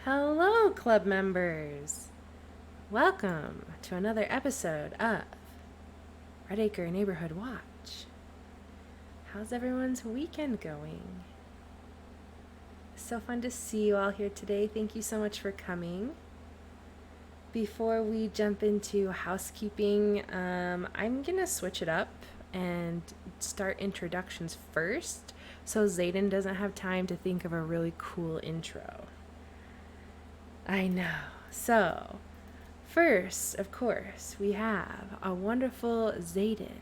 Hello, club members! Welcome to another episode of Redacre Neighborhood Watch. How's everyone's weekend going? So fun to see you all here today. Thank you so much for coming. Before we jump into housekeeping, I'm gonna switch it up and start introductions first so Zayden doesn't have time to think of a really cool intro. I know. So, first, of course, we have a wonderful Zayden.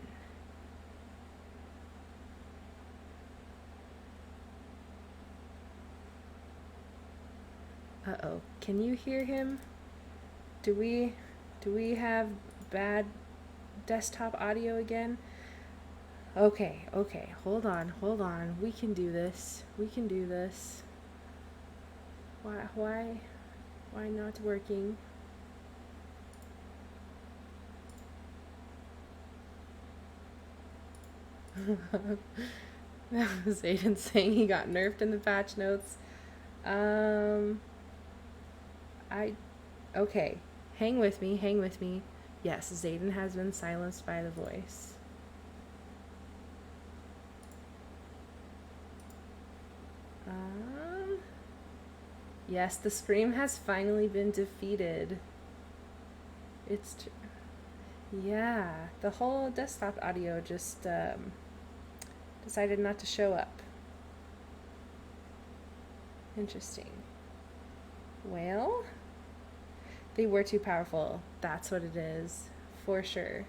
Uh-oh. Can you hear him? Do we have bad desktop audio again? Okay. Hold on. We can do this. Why not working? That was Aiden saying he got nerfed in the patch notes. Okay. Hang with me. Yes, Zayden has been silenced by the voice. Yes, the scream has finally been defeated. Yeah, the whole desktop audio just decided not to show up. Interesting. Well, they were too powerful. That's what it is, for sure.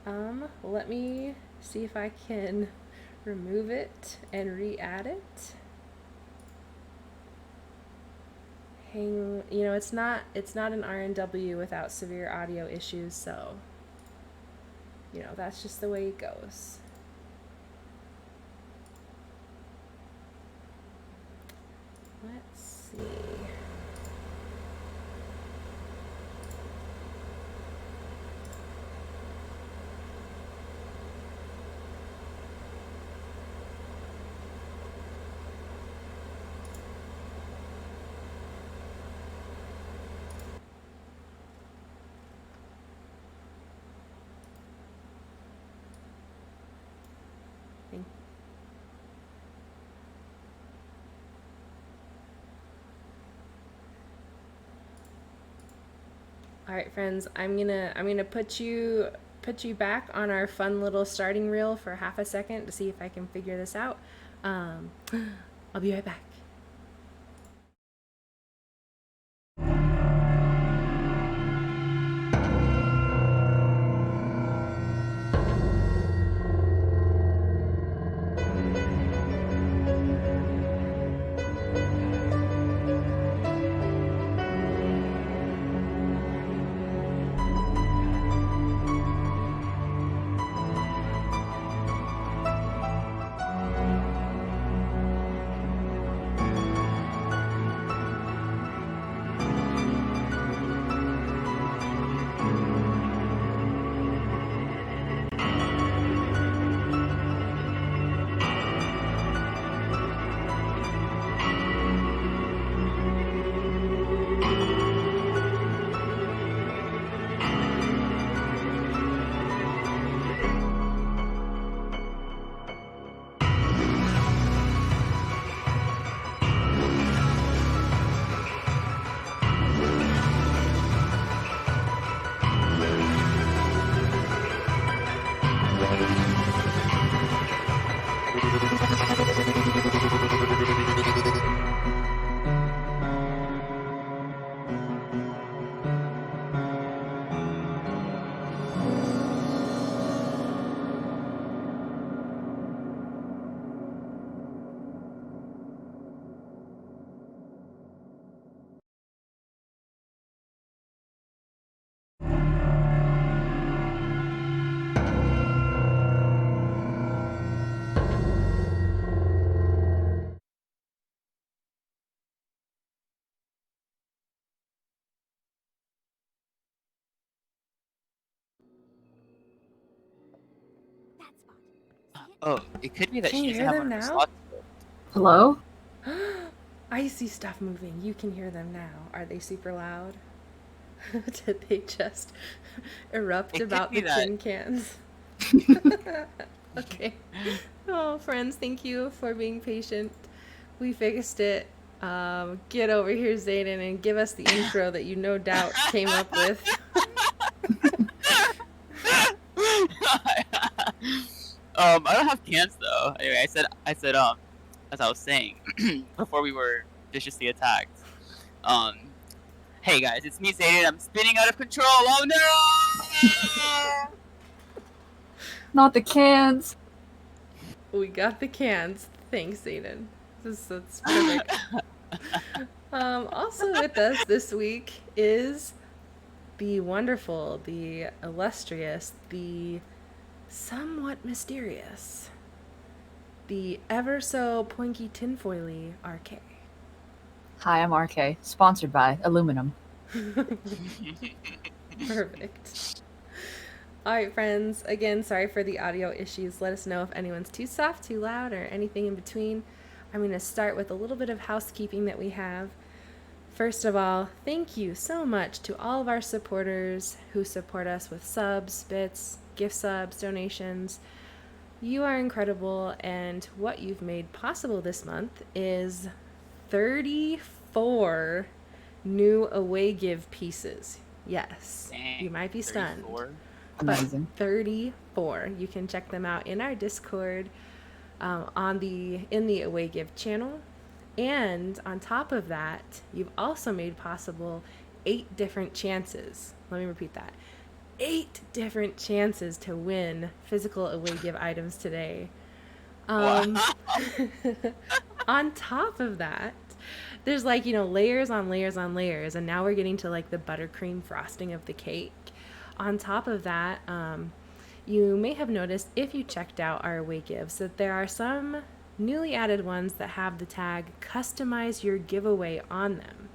Let me see if I can remove it and re-add it. It's not an RNW without severe audio issues, so that's just the way it goes. Let's see. All right, friends, I'm gonna put you back on our fun little starting reel for half a second to see if I can figure this out. I'll be right back. Oh, it could be that Can she you doesn't hear have one them of her now? slots. Hello? I see stuff moving. You can hear them now. Are they super loud? Did they just erupt It could about be the that. tin cans? Okay. Oh, friends, thank you for being patient. We fixed it. Get over here, Zayden, and give us the intro that you no doubt came up with. I don't have cans though. Anyway, as I was saying, before we were viciously attacked. Um, hey guys, it's me, Zayden. I'm spinning out of control. Oh no! Not the cans. We got the cans. Thanks, Zayden. That's perfect. Also with us this week is the wonderful, the illustrious, the somewhat mysterious, the ever so poinky tinfoily RK. Hi, I'm RK, sponsored by Aluminum. Perfect. All right, friends. Again, sorry for the audio issues. Let us know if anyone's too soft, too loud, or anything in between. I'm going to start with a little bit of housekeeping that we have. First of all, thank you so much to all of our supporters who support us with subs, bits, gift subs, donations. You are incredible, and what you've made possible this month is 34 new away give pieces. Yes, Dang, you might be stunned. 34? But Amazing. 34. You can check them out in our Discord, in the away give channel. And on top of that, you've also made possible 8 different chances. Let me repeat that. 8 different chances to win physical away give items today. Wow. On top of that, there's layers on layers on layers, and now we're getting to the buttercream frosting of the cake. On top of that, you may have noticed if you checked out our away gives that there are some newly added ones that have the tag customize your giveaway on them.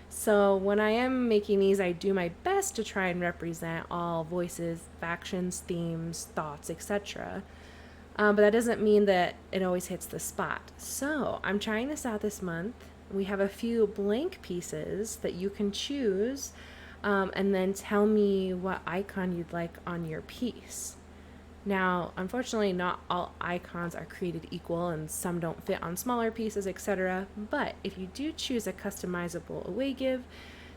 So when I am making these, I do my best to try and represent all voices, factions, themes, thoughts, etc. But that doesn't mean that it always hits the spot. So I'm trying this out this month. We have a few blank pieces that you can choose, and then tell me what icon you'd like on your piece. Now, unfortunately, not all icons are created equal, and some don't fit on smaller pieces, etc. But if you do choose a customizable away give,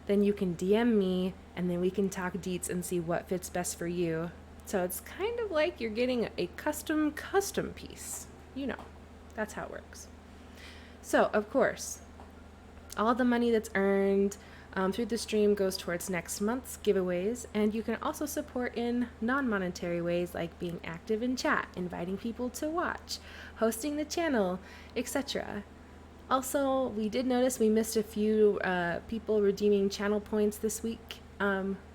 then you can DM me, and then we can talk deets and see what fits best for you. So it's kind of like you're getting a custom piece. That's how it works. So, of course, all the money that's earned through the stream goes towards next month's giveaways, and you can also support in non-monetary ways like being active in chat, inviting people to watch, hosting the channel, etc. Also, we did notice we missed a few people redeeming channel points this week.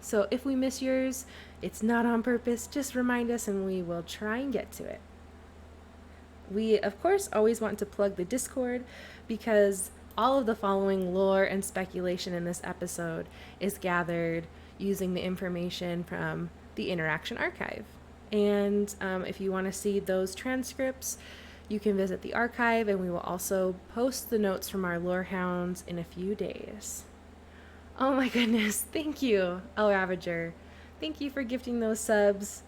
So if we miss yours, it's not on purpose. Just remind us and we will try and get to it. We, of course, always want to plug the Discord because all of the following lore and speculation in this episode is gathered using the information from the Interaction Archive. And if you want to see those transcripts, you can visit the archive, and we will also post the notes from our lore hounds in a few days. Oh my goodness, thank you, El Ravager. Thank you for gifting those subs.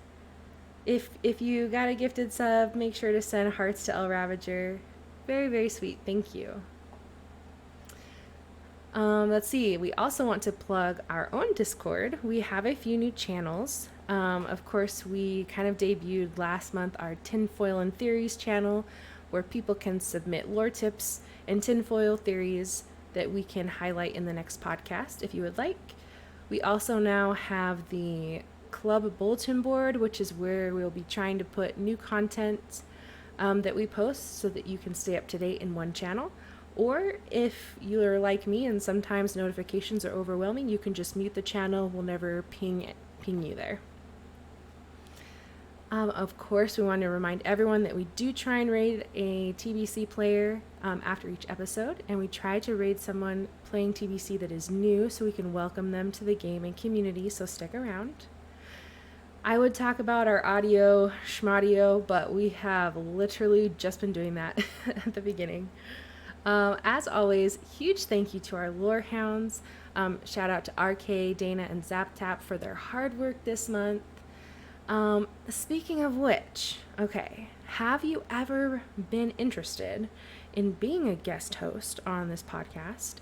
If you got a gifted sub, make sure to send hearts to El Ravager. Very, very sweet, thank you. Let's see, we also want to plug our own Discord. We have a few new channels. Of course, we kind of debuted last month our Tinfoil and Theories channel, where people can submit lore tips and tinfoil theories that we can highlight in the next podcast if you would like. We also now have the club bulletin board, which is where we'll be trying to put new content that we post so that you can stay up to date in one channel. Or if you're like me and sometimes notifications are overwhelming, you can just mute the channel. We'll never ping you there. Of course, we want to remind everyone that we do try and raid a TBC player after each episode, and we try to raid someone playing TBC that is new so we can welcome them to the gaming community, so stick around. I would talk about our audio schmadio, but we have literally just been doing that at the beginning. As always, huge thank you to our lore hounds. Shout out to RK, Dana, and ZapTap for their hard work this month. Speaking of which, okay, have you ever been interested in being a guest host on this podcast?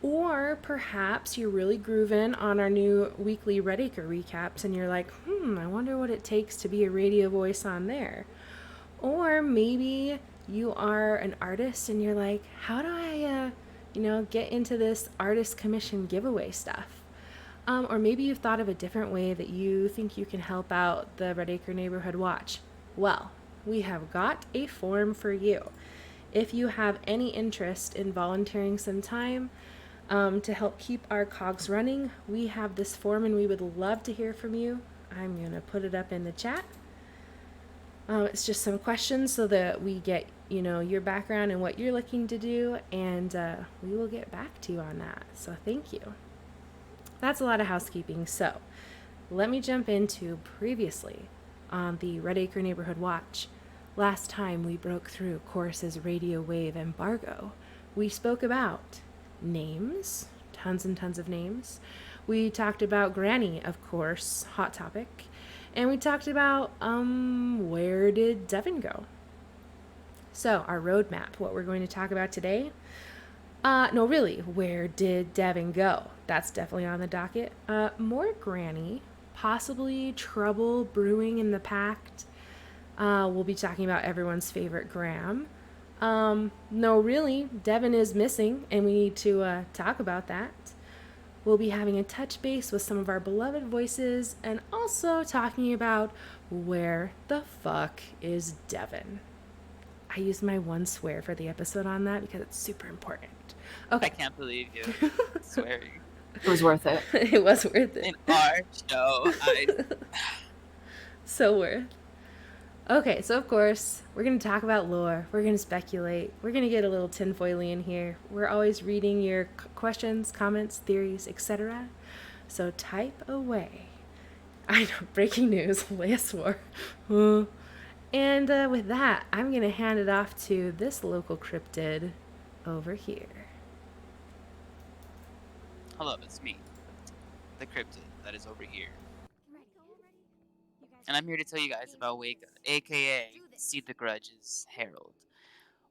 Or perhaps you're really grooving on our new weekly Redacre recaps and you're like, I wonder what it takes to be a radio voice on there. Or maybe you are an artist and you're like, how do I, get into this artist commission giveaway stuff? Or maybe you've thought of a different way that you think you can help out the Redacre Neighborhood Watch. Well, we have got a form for you. If you have any interest in volunteering some time to help keep our cogs running, we have this form and we would love to hear from you. I'm going to put it up in the chat. It's just some questions so that we get, your background and what you're looking to do, and we will get back to you on that. So thank you. That's a lot of housekeeping. So let me jump into previously on the Redacre Neighborhood Watch. Last time we broke through Chorus's radio wave embargo, we spoke about names, tons and tons of names. We talked about Granny, of course, hot topic. And we talked about where did Devin go? So our roadmap, what we're going to talk about today. No, really, where did Devin go? That's definitely on the docket. More Granny, possibly trouble brewing in the pact. We'll be talking about everyone's favorite Graham. No, really, Devin is missing, and we need to talk about that. We'll be having a touch base with some of our beloved voices, and also talking about where the fuck is Devin. I used my one swear for the episode on that because it's super important. Okay. I can't believe you swearing. It was worth it. It was worth it. In our show, So worth. Okay, so of course, we're going to talk about lore. We're going to speculate. We're going to get a little tinfoily in here. We're always reading your questions, comments, theories, etc. So type away. I know, breaking news, Leia swore. And with that, I'm going to hand it off to this local cryptid over here. Hello, it's me, the cryptid that is over here. And I'm here to tell you guys about Wake, aka See the Grudge's Herald.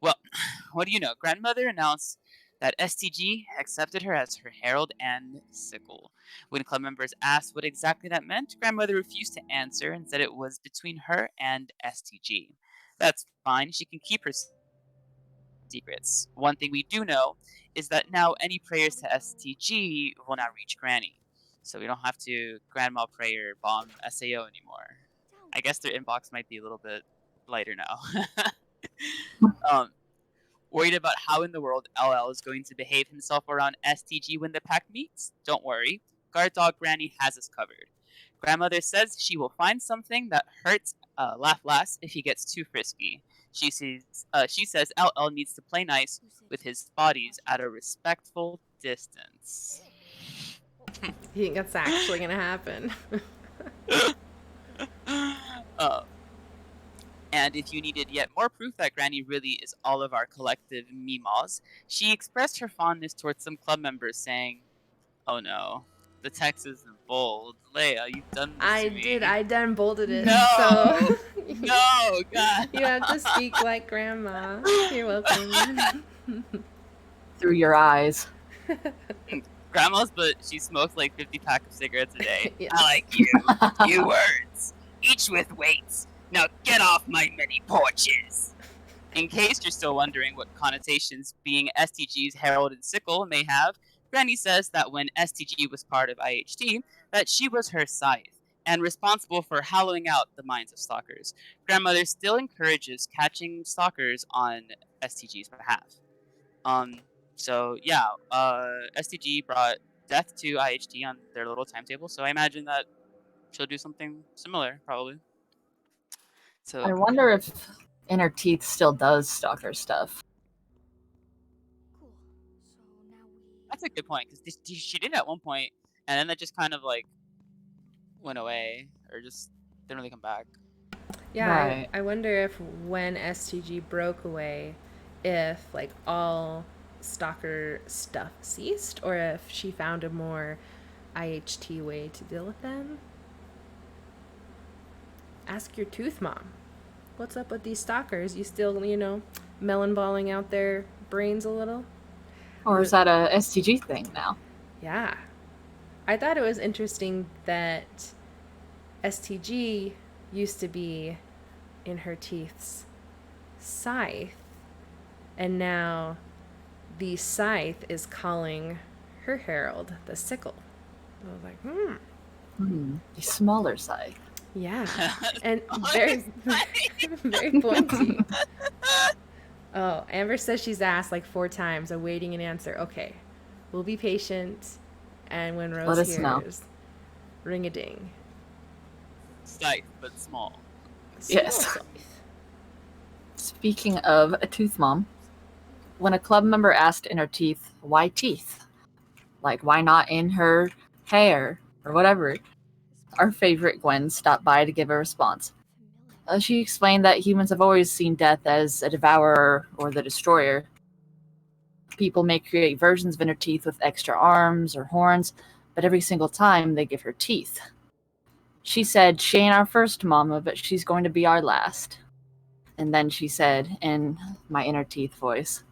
Well, what do you know? Grandmother announced that STG accepted her as her herald and sickle. When club members asked what exactly that meant, Grandmother refused to answer and said it was between her and STG. That's fine, she can keep her secrets. One thing we do know is that now any prayers to STG will not reach Granny. So we don't have to Grandma Prayer bomb SAO anymore. I guess their inbox might be a little bit lighter now. Worried about how in the world LL is going to behave himself around STG when the pack meets? Don't worry, Guard Dog Granny has us covered. Grandmother says she will find something that hurts Laugh Last if he gets too frisky. She says LL needs to play nice with his bodies at a respectful distance. You think that's actually going to happen? And if you needed yet more proof that Granny really is all of our collective meemaws, she expressed her fondness towards some club members, saying, "Oh no, the text is in bold. Leia, you've done this I to me." did. I done bolded it. No, So no, God. you have to speak like Grandma. You're welcome. Through your eyes. Grandma's, but she smokes like 50 packs of cigarettes a day. Yeah. I like you. You words, each with weights. Now get off my many porches. In case you're still wondering what connotations being STG's herald and sickle may have, Granny says that when STG was part of IHT, that she was her scythe, and responsible for hollowing out the minds of stalkers. Grandmother still encourages catching stalkers on STG's behalf. So yeah, STG brought death to IHT on their little timetable, so I imagine that she'll do something similar, probably. So I wonder if Inner Teeth still does stalker stuff. that's a good point, because she did at one point, and then that just kind of like went away, or just didn't really come back. Yeah, Right. I wonder if when STG broke away, if like all stalker stuff ceased, or if she found a more IHT way to deal with them. Ask your tooth mom. What's up with these stalkers? You still, melon balling out their brains a little? Or is that a STG thing now? Yeah. I thought it was interesting that STG used to be in her teeth's scythe, and now the scythe is calling her herald the sickle. I was like, The smaller side. yeah, and very, very pointy. Oh, Amber says she's asked like 4 times, awaiting an answer. Okay, we'll be patient, and when Rose Let us know. hears, ring a ding. Scythe, but small. Yes. Small Speaking of a tooth mom, when a club member asked in her teeth, why teeth? Like, why not in her hair or whatever? Our favorite Gwen stopped by to give a response. She explained that humans have always seen death as a devourer or the destroyer. People may create versions of inner teeth with extra arms or horns, but every single time they give her teeth. She said, she ain't our first mama, but she's going to be our last. And then she said, in my inner teeth voice,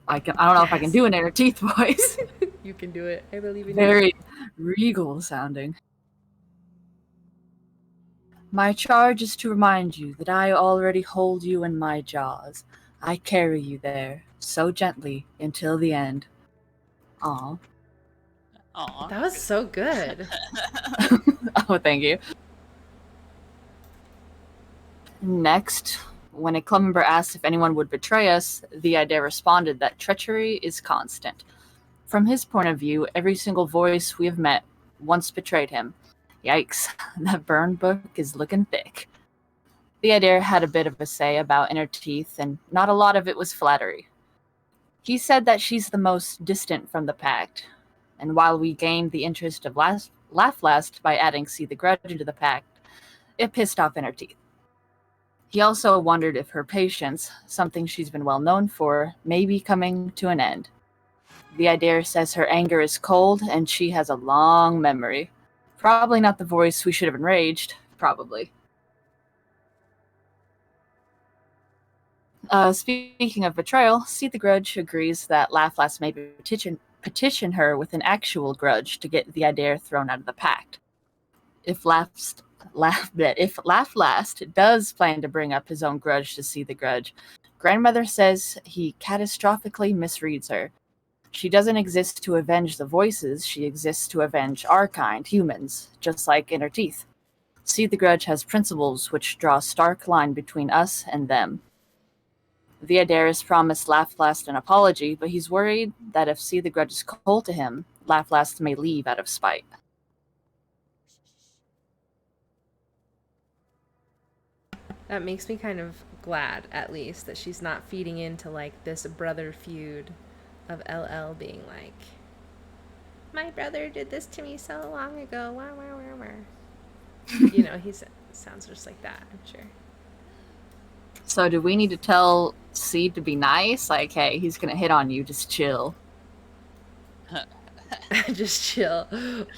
I don't know if I can do an inner teeth voice. You can do it. I believe in you. Very regal sounding. My charge is to remind you that I already hold you in my jaws. I carry you there, so gently, until the end. Aw. Aw. That was so good. Oh, thank you. Next, when a club member asked if anyone would betray us, the idea responded that treachery is constant. From his point of view, every single voice we have met once betrayed him. Yikes, that burn book is looking thick. The idea had a bit of a say about inner teeth, and not a lot of it was flattery. He said that she's the most distant from the pact, and while we gained the interest of Laugh Last by adding See the Grudge into the pact, it pissed off inner teeth. He also wondered if her patience, something she's been well known for, may be coming to an end. The idea says her anger is cold and she has a long memory. Probably not the voice we should have enraged, probably. Speaking of betrayal, See the Grudge agrees that Laugh Last may petition her with an actual grudge to get the idea thrown out of the pact. If Laugh Last does plan to bring up his own grudge to See the Grudge, Grandmother says he catastrophically misreads her. She doesn't exist to avenge the voices, she exists to avenge our kind, humans, just like Inner Teeth. See the Grudge has principles which draw a stark line between us and them. The Adaris promised Laugh Last an apology, but he's worried that if See the Grudge is cold to him, Laugh Last may leave out of spite. That makes me kind of glad, at least, that she's not feeding into like this brother feud of LL being like, my brother did this to me so long ago. Wah, wah, wah, wah. He sounds just like that, I'm sure. So do we need to tell Seed to be nice? Like, hey, he's gonna hit on you, just chill. Just chill.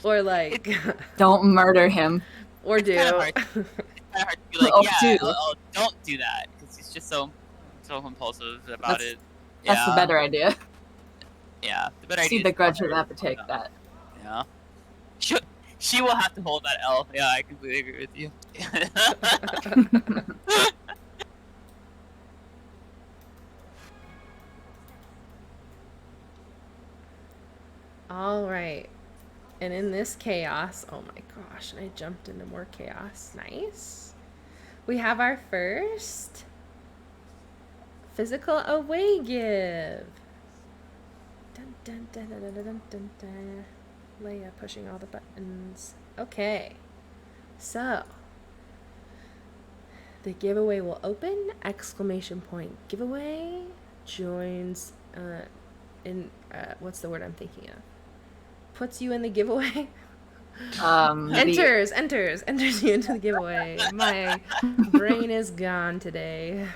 Or like... Don't murder him. Or do. It's kind of hard to be like, don't do that, because he's just so compulsive about it. That's the better idea. Yeah, the better idea. See the Grudge would have to take that. Yeah. She will have to hold that L. Yeah, I completely agree with you. All right. And in this chaos, oh my gosh, I jumped into more chaos. Nice. We have our first physical away give. Dun, dun, dun, dun, dun, dun, dun, dun. Leia pushing all the buttons. Okay. So, the giveaway will open, exclamation point giveaway joins what's the word I'm thinking of? Puts you in the giveaway. Enters you into the giveaway. My brain is gone today.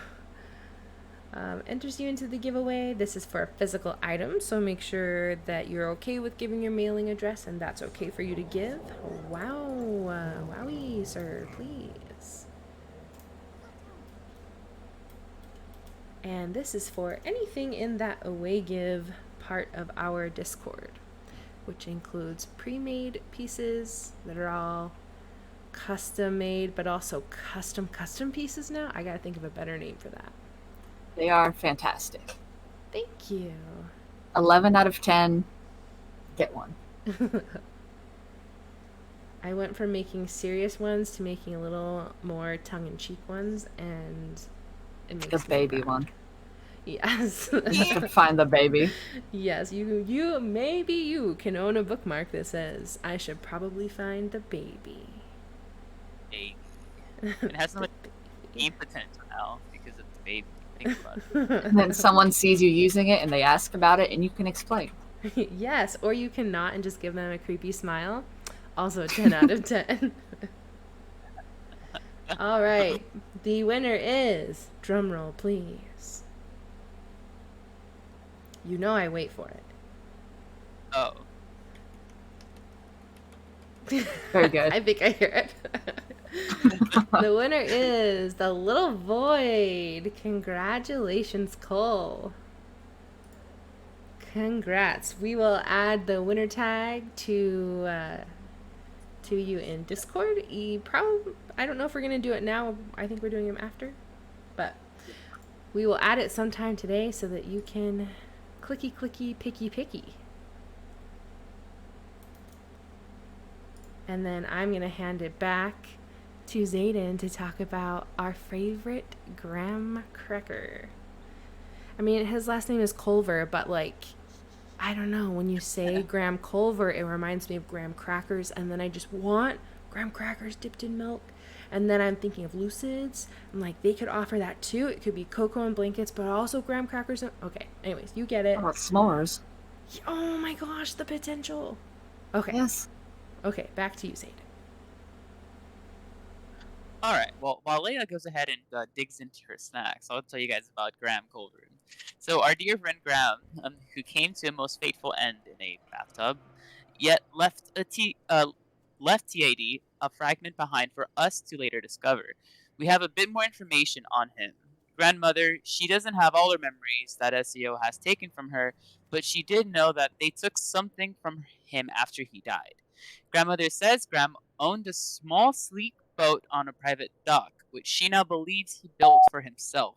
Enters you into the giveaway. This is for a physical item, so make sure that you're okay with giving your mailing address and that's okay for you to give. Wow. Wowie, sir, please. And this is for anything in that away give part of our Discord, which includes pre-made pieces that are all custom made, but also custom pieces now. I gotta think of a better name for that. They are fantastic. Thank you. 11 out of 10. Get one. I went from making serious ones to making a little more tongue-in-cheek ones, and it makes The baby proud. one. Yes. You have to find the baby. Yes, maybe you can own a bookmark that says, "I should probably find the baby." Baby. It has so much game potential now because of the baby. Think about it. And then someone sees you using it and they ask about it and you can explain. Yes, or you can not and just give them a creepy smile. Also 10 out of 10. All right. The winner is, drumroll please. You know I wait for it. Oh. Very good. I think I hear it. The winner is the Little Void. Congratulations, Cole. Congrats. We will add the winner tag to you in Discord. I don't know if we're gonna do it now. I think we're doing them after, but we will add it sometime today so that you can clicky picky. And then I'm gonna hand it back to Zayden to talk about our favorite graham cracker. I mean, his last name is Culver, but like, I don't know, when you say graham Culver, it reminds me of graham crackers, and then I just want graham crackers dipped in milk. And then I'm thinking of Lucids. I'm like, they could offer that too. It could be cocoa and blankets, but also graham crackers. Okay, anyways, you get it. How about s'mores? Oh my gosh, the potential. Okay. Yes. Okay, back to you, Zayd. Alright, well, while Leia goes ahead and digs into her snacks, I'll tell you guys about Graham Culver. So, our dear friend Graham, who came to a most fateful end in a bathtub, yet left TAD a fragment behind for us to later discover. We have a bit more information on him. Grandmother, she doesn't have all her memories that SEO has taken from her, but she did know that they took something from him after he died. Grandmother says Graham owned a small, sleek boat on a private dock, which she now believes he built for himself,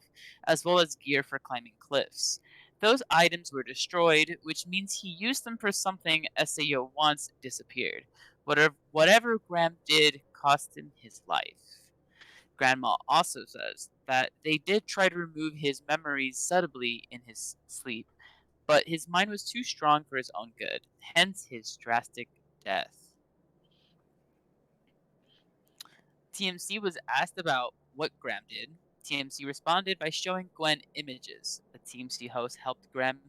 as well as gear for climbing cliffs. Those items were destroyed, which means he used them for something SAO once disappeared. Whatever Graham did cost him his life. Grandma also says that they did try to remove his memories subtly in his sleep, but his mind was too strong for his own good, hence his drastic death. TMC was asked about what Graham did. TMC responded by showing Gwen images. A TMC host helped Graham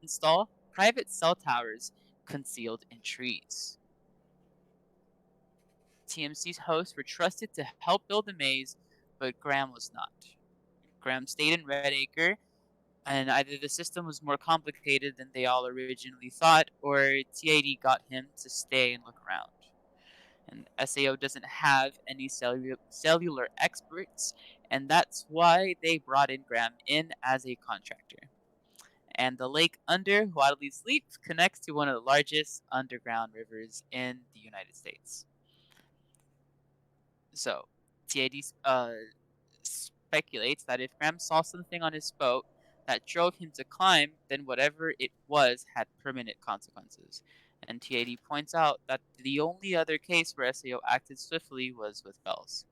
install private cell towers concealed in trees. TMC's hosts were trusted to help build the maze, but Graham was not. Graham stayed in Redacre, and either the system was more complicated than they all originally thought, or TAD got him to stay and look around. And SAO doesn't have any cellular experts, and that's why they brought in Graham in as a contractor. And the lake under Waddley Sleep connects to one of the largest underground rivers in the United States. So, TAD speculates that if Graham saw something on his boat that drove him to climb, then whatever it was had permanent consequences. And TAD points out that the only other case where SAO acted swiftly was with Bells.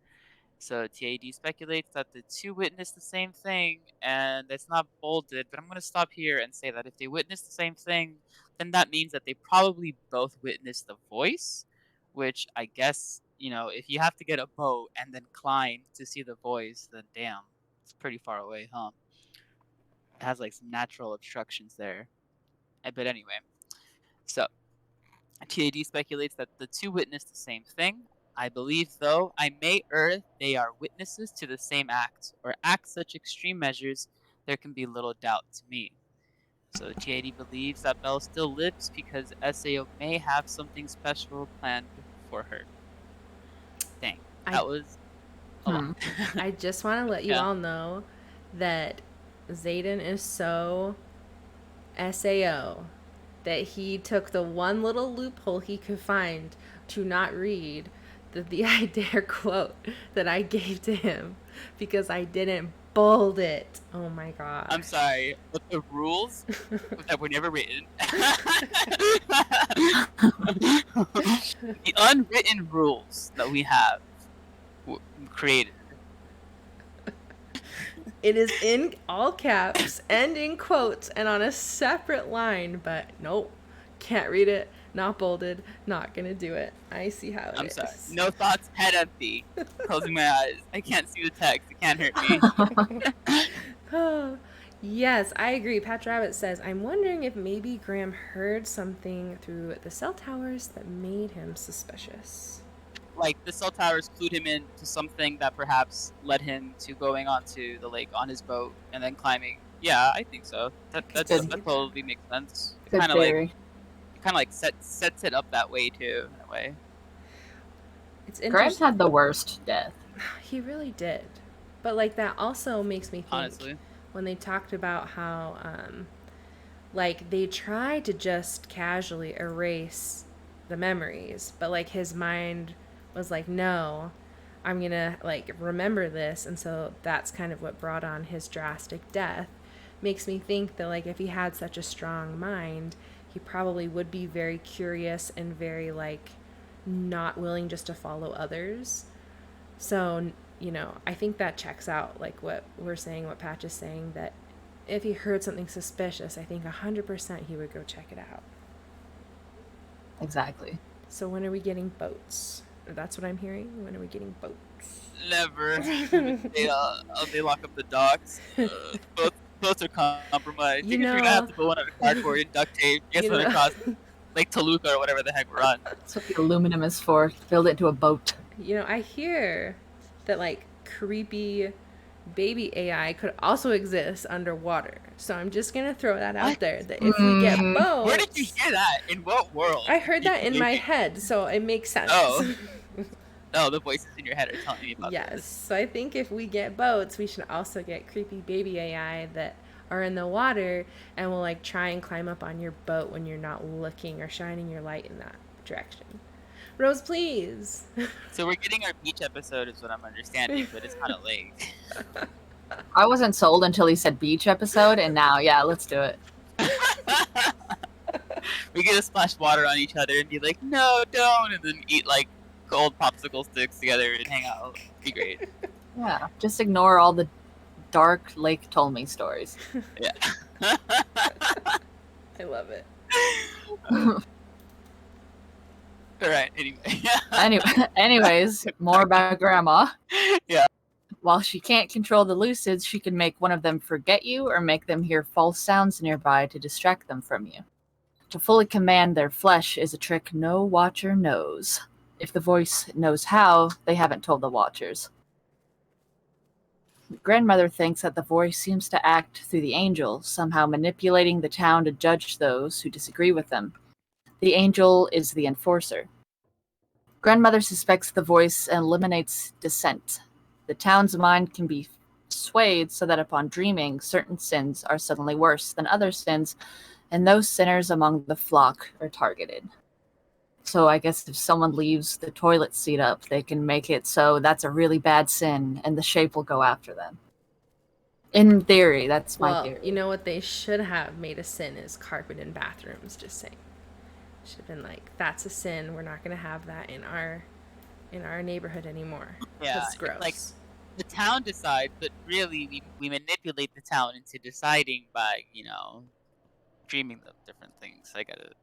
So TAD speculates that the two witnessed the same thing, and it's not bolded, but I'm going to stop here and say that if they witnessed the same thing, then that means that they probably both witnessed the voice, which I guess, if you have to get a boat and then climb to see the voice, then damn, it's pretty far away, huh? It has like some natural obstructions there. But anyway, so TAD speculates that the two witnessed the same thing. I believe, though, I may err they are witnesses to the same act, or act such extreme measures, there can be little doubt to me. So TAD believes that Belle still lives because SAO may have something special planned for her. Dang, I that was a lot. I just want to let you Yeah. all know that Zayden is so SAO that he took the one little loophole he could find to not read the I dare quote that I gave to him because I didn't bold it. Oh my gosh. I'm sorry, but the rules that were never written. The unwritten rules that we have created. It is in all caps and in quotes and on a separate line, but nope, can't read it, not bolded, not gonna do it. I see how it is. I'm sorry. No thoughts, head empty. Closing my eyes. I can't see the text. It can't hurt me. Oh, yes, I agree. Patch Rabbit says, I'm wondering if maybe Graham heard something through the cell towers that made him suspicious. Like, the cell towers clued him in to something that perhaps led him to going onto the lake on his boat and then climbing. Yeah, I think so. That totally makes sense. It Good kind theory. of like sets it up that way too, in a way. It's Graham's interesting. had the worst death. He really did. But, like, that also makes me think, Honestly. when they talked about how, like, they tried to just casually erase the memories, but, like, his mind was like, no, I'm gonna, like, remember this, and so that's kind of what brought on his drastic death. Makes me think that, like, if he had such a strong mind, he probably would be very curious and very, like, not willing just to follow others. So, you know, I think that checks out, like, what we're saying, what Patch is saying, that if he heard something suspicious, I think 100% he would go check it out. Exactly. So when are we getting boats? That's what I'm hearing. When are we getting boats? Never. They lock up the docks. Boats are compromised. You You're gonna know- have to put one out of cardboard and duct tape. Guess You what know- across Lake Toluca or whatever the heck we're on. That's what the aluminum is for. Build it into a boat. You know, I hear that, like, creepy baby AI could also exist underwater. So I'm just gonna throw that out What? there. That if we get boats, Where did you hear that? In what world? I heard that in my head, so it makes sense. Oh. Oh, the voices in your head are telling me about Yes. this. So I think if we get boats, we should also get creepy baby AI that are in the water and will, like, try and climb up on your boat when you're not looking or shining your light in that direction. Rose, please. So we're getting our beach episode is what I'm understanding, but it's not a lake. I wasn't sold until he said beach episode, and now, yeah, let's do it. We get to splash water on each other and be like, no, don't, and then eat like cold popsicle sticks together and hang out. It'd be great. Yeah, just ignore all the dark Lake Tolme stories. Yeah. I love it. All right. Anyways, more about Grandma. Yeah. While she can't control the lucids, she can make one of them forget you or make them hear false sounds nearby to distract them from you. To fully command their flesh is a trick no watcher knows. If the voice knows how, they haven't told the watchers. Grandmother thinks that the voice seems to act through the angel, somehow manipulating the town to judge those who disagree with them. The angel is the enforcer. Grandmother suspects the voice and eliminates dissent. The town's mind can be swayed so that upon dreaming, certain sins are suddenly worse than other sins, and those sinners among the flock are targeted. So I guess if someone leaves the toilet seat up, they can make it so that's a really bad sin, and the shape will go after them. In theory, that's my theory. Well, you know what they should have made a sin is carpet in bathrooms, just saying. Should have been like, that's a sin. We're not going to have that in our neighborhood anymore. Yeah. It's gross. Like the town decides, but really we manipulate the town into deciding by, dreaming of different things. I get it.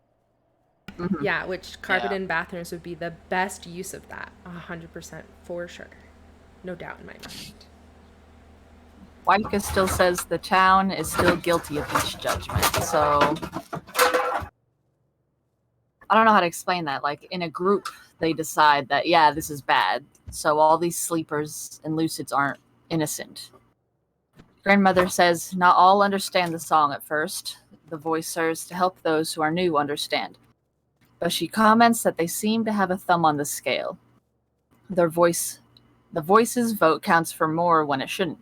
Mhm. Yeah, which carpet Yeah. in bathrooms would be the best use of that. 100% for sure. No doubt in my mind. Waika still says the town is still guilty of each judgment, so I don't know how to explain that. Like, in a group, they decide that, yeah, this is bad. So all these sleepers and lucids aren't innocent. Grandmother says not all understand the song at first. The voice serves to help those who are new understand. But she comments that they seem to have a thumb on the scale. The voice's vote counts for more when it shouldn't.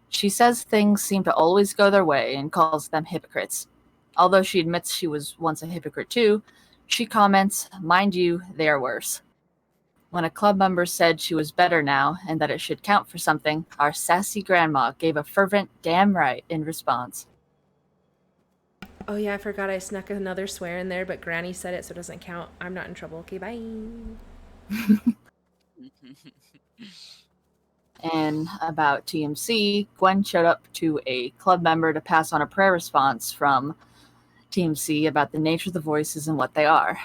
She says things seem to always go their way and calls them hypocrites. Although she admits she was once a hypocrite too, she comments, mind you, they are worse. When a club member said she was better now and that it should count for something, our sassy grandma gave a fervent damn right in response. Oh yeah, I forgot I snuck another swear in there, but Granny said it, so it doesn't count. I'm not in trouble. Okay, bye. And about TMC, Gwen showed up to a club member to pass on a prayer response from TMC about the nature of the voices and what they are.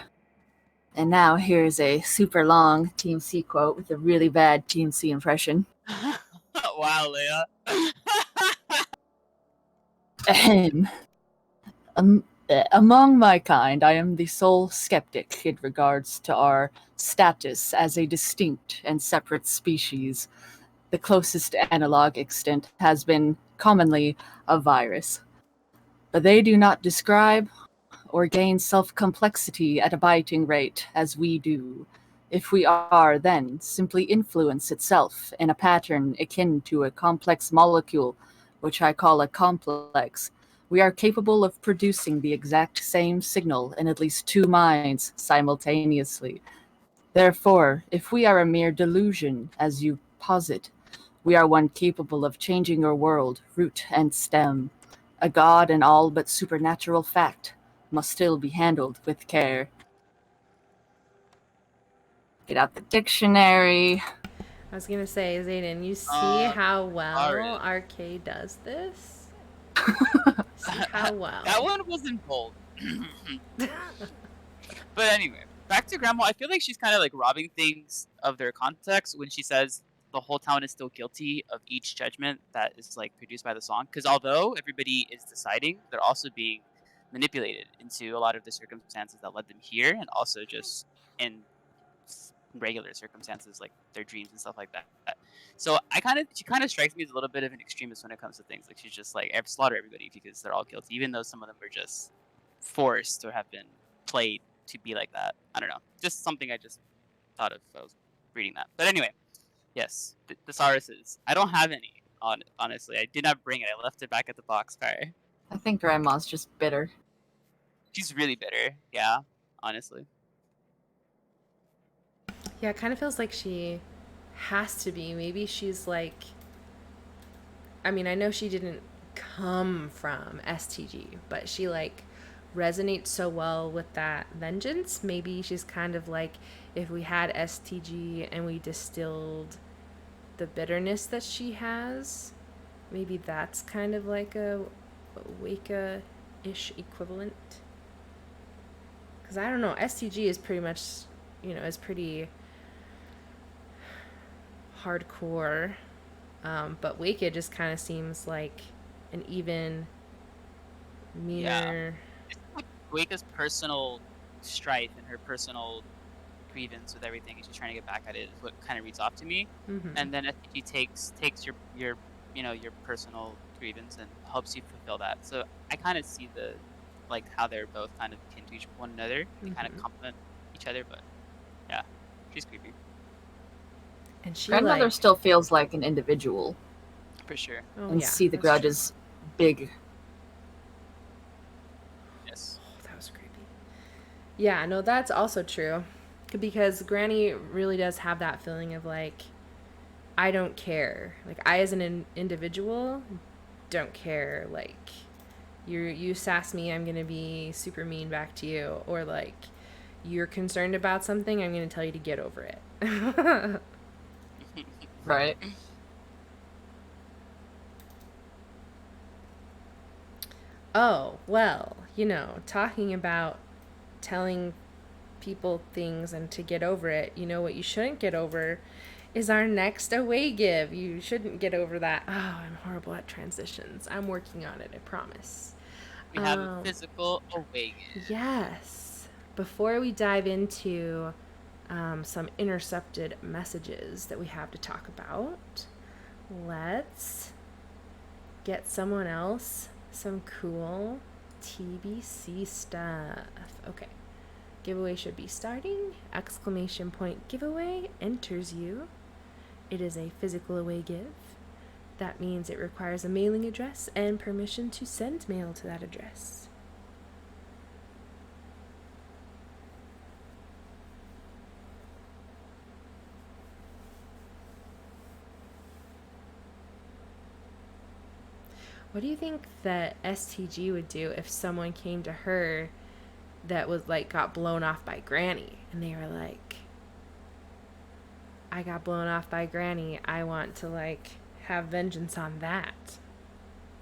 And now here's a super long TMC quote with a really bad TMC impression. Wow, Leia. Ahem. Among my kind, I am the sole skeptic in regards to our status as a distinct and separate species. The closest analog extant has been commonly a virus. But they do not describe or gain self-complexity at a biting rate as we do. If we are, then, simply influence itself in a pattern akin to a complex molecule, which I call a complex, we are capable of producing the exact same signal in at least two minds simultaneously. Therefore, if we are a mere delusion, as you posit, we are one capable of changing your world, root and stem. A god and all but supernatural fact must still be handled with care. Get out the dictionary. I was gonna say, Zayden, you see how well alright. RK does this? See how well. That one wasn't bold. But anyway, back to Grandma. I feel like she's kind of like robbing things of their context when she says the whole town is still guilty of each judgment that is like produced by the song. Because although everybody is deciding, they're also being manipulated into a lot of the circumstances that led them here, and also just in regular circumstances like their dreams and stuff like that. So she kind of strikes me as a little bit of an extremist when it comes to things. Like she's just like slaughter everybody because they're all guilty, even though some of them are just forced or have been played to be like that. I don't know. Just something I just thought of. I was reading that. But anyway, yes, thesauruses. I don't have any. Honestly, I did not bring it. I left it back at the boxcar. I think Grandma's just bitter. She's really bitter. Yeah, honestly. Yeah, it kind of feels like she has to be. Maybe she's like, I mean, I know she didn't come from STG, but she like resonates so well with that vengeance. Maybe she's kind of like, if we had STG and we distilled the bitterness that she has, maybe that's kind of like a Wicca-ish equivalent. Because I don't know, STG is pretty much, is pretty hardcore, but Wicca just kind of seems like an even meaner. Yeah. It's like Wicca's personal strife and her personal grievance with everything, and she's trying to get back at it, is what kind of reads off to me. Mm-hmm. And then she takes your personal grievance and helps you fulfill that. So I kind of see the like how they're both kind of kin to one another. They kind of complement each other, but yeah, she's creepy. And she Grandmother still feels like an individual. For sure. Oh, and yeah, see the that's grudge true. as big. Yes. Oh, that was creepy. Yeah, no, that's also true. Because Granny really does have that feeling of like, I don't care. Like, I as an individual don't care. Like, you sass me, I'm gonna be super mean back to you. Or like, you're concerned about something, I'm gonna tell you to get over it. Right. Oh, well, talking about telling people things and to get over it, what you shouldn't get over is our next away give. You shouldn't get over that. Oh, I'm horrible at transitions. I'm working on it, I promise. We have a physical away give. Yes. before we dive into some intercepted messages that we have to talk about, let's get someone else some cool TBC stuff. Okay. Giveaway should be starting. Exclamation point giveaway enters you. It is a physical away give. That means it requires a mailing address and permission to send mail to that address. What do you think that STG would do if someone came to her that was like got blown off by Granny and they were like, I got blown off by Granny, I want to like have vengeance on that?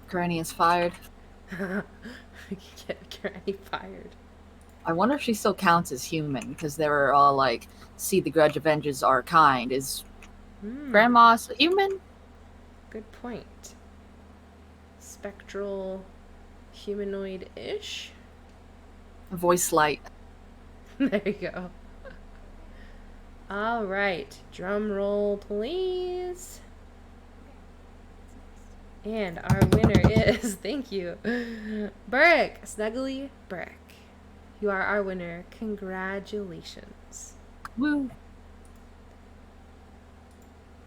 Granny is fired. Get Granny fired. I wonder if she still counts as human, because they were all like, see the grudge avenges our kind. Is Grandma's human? Good point. Spectral, humanoid-ish? Voice light. There you go. All right, drum roll, please. And our winner is, thank you, Brick, Snuggly Brick. You are our winner. Congratulations. Woo.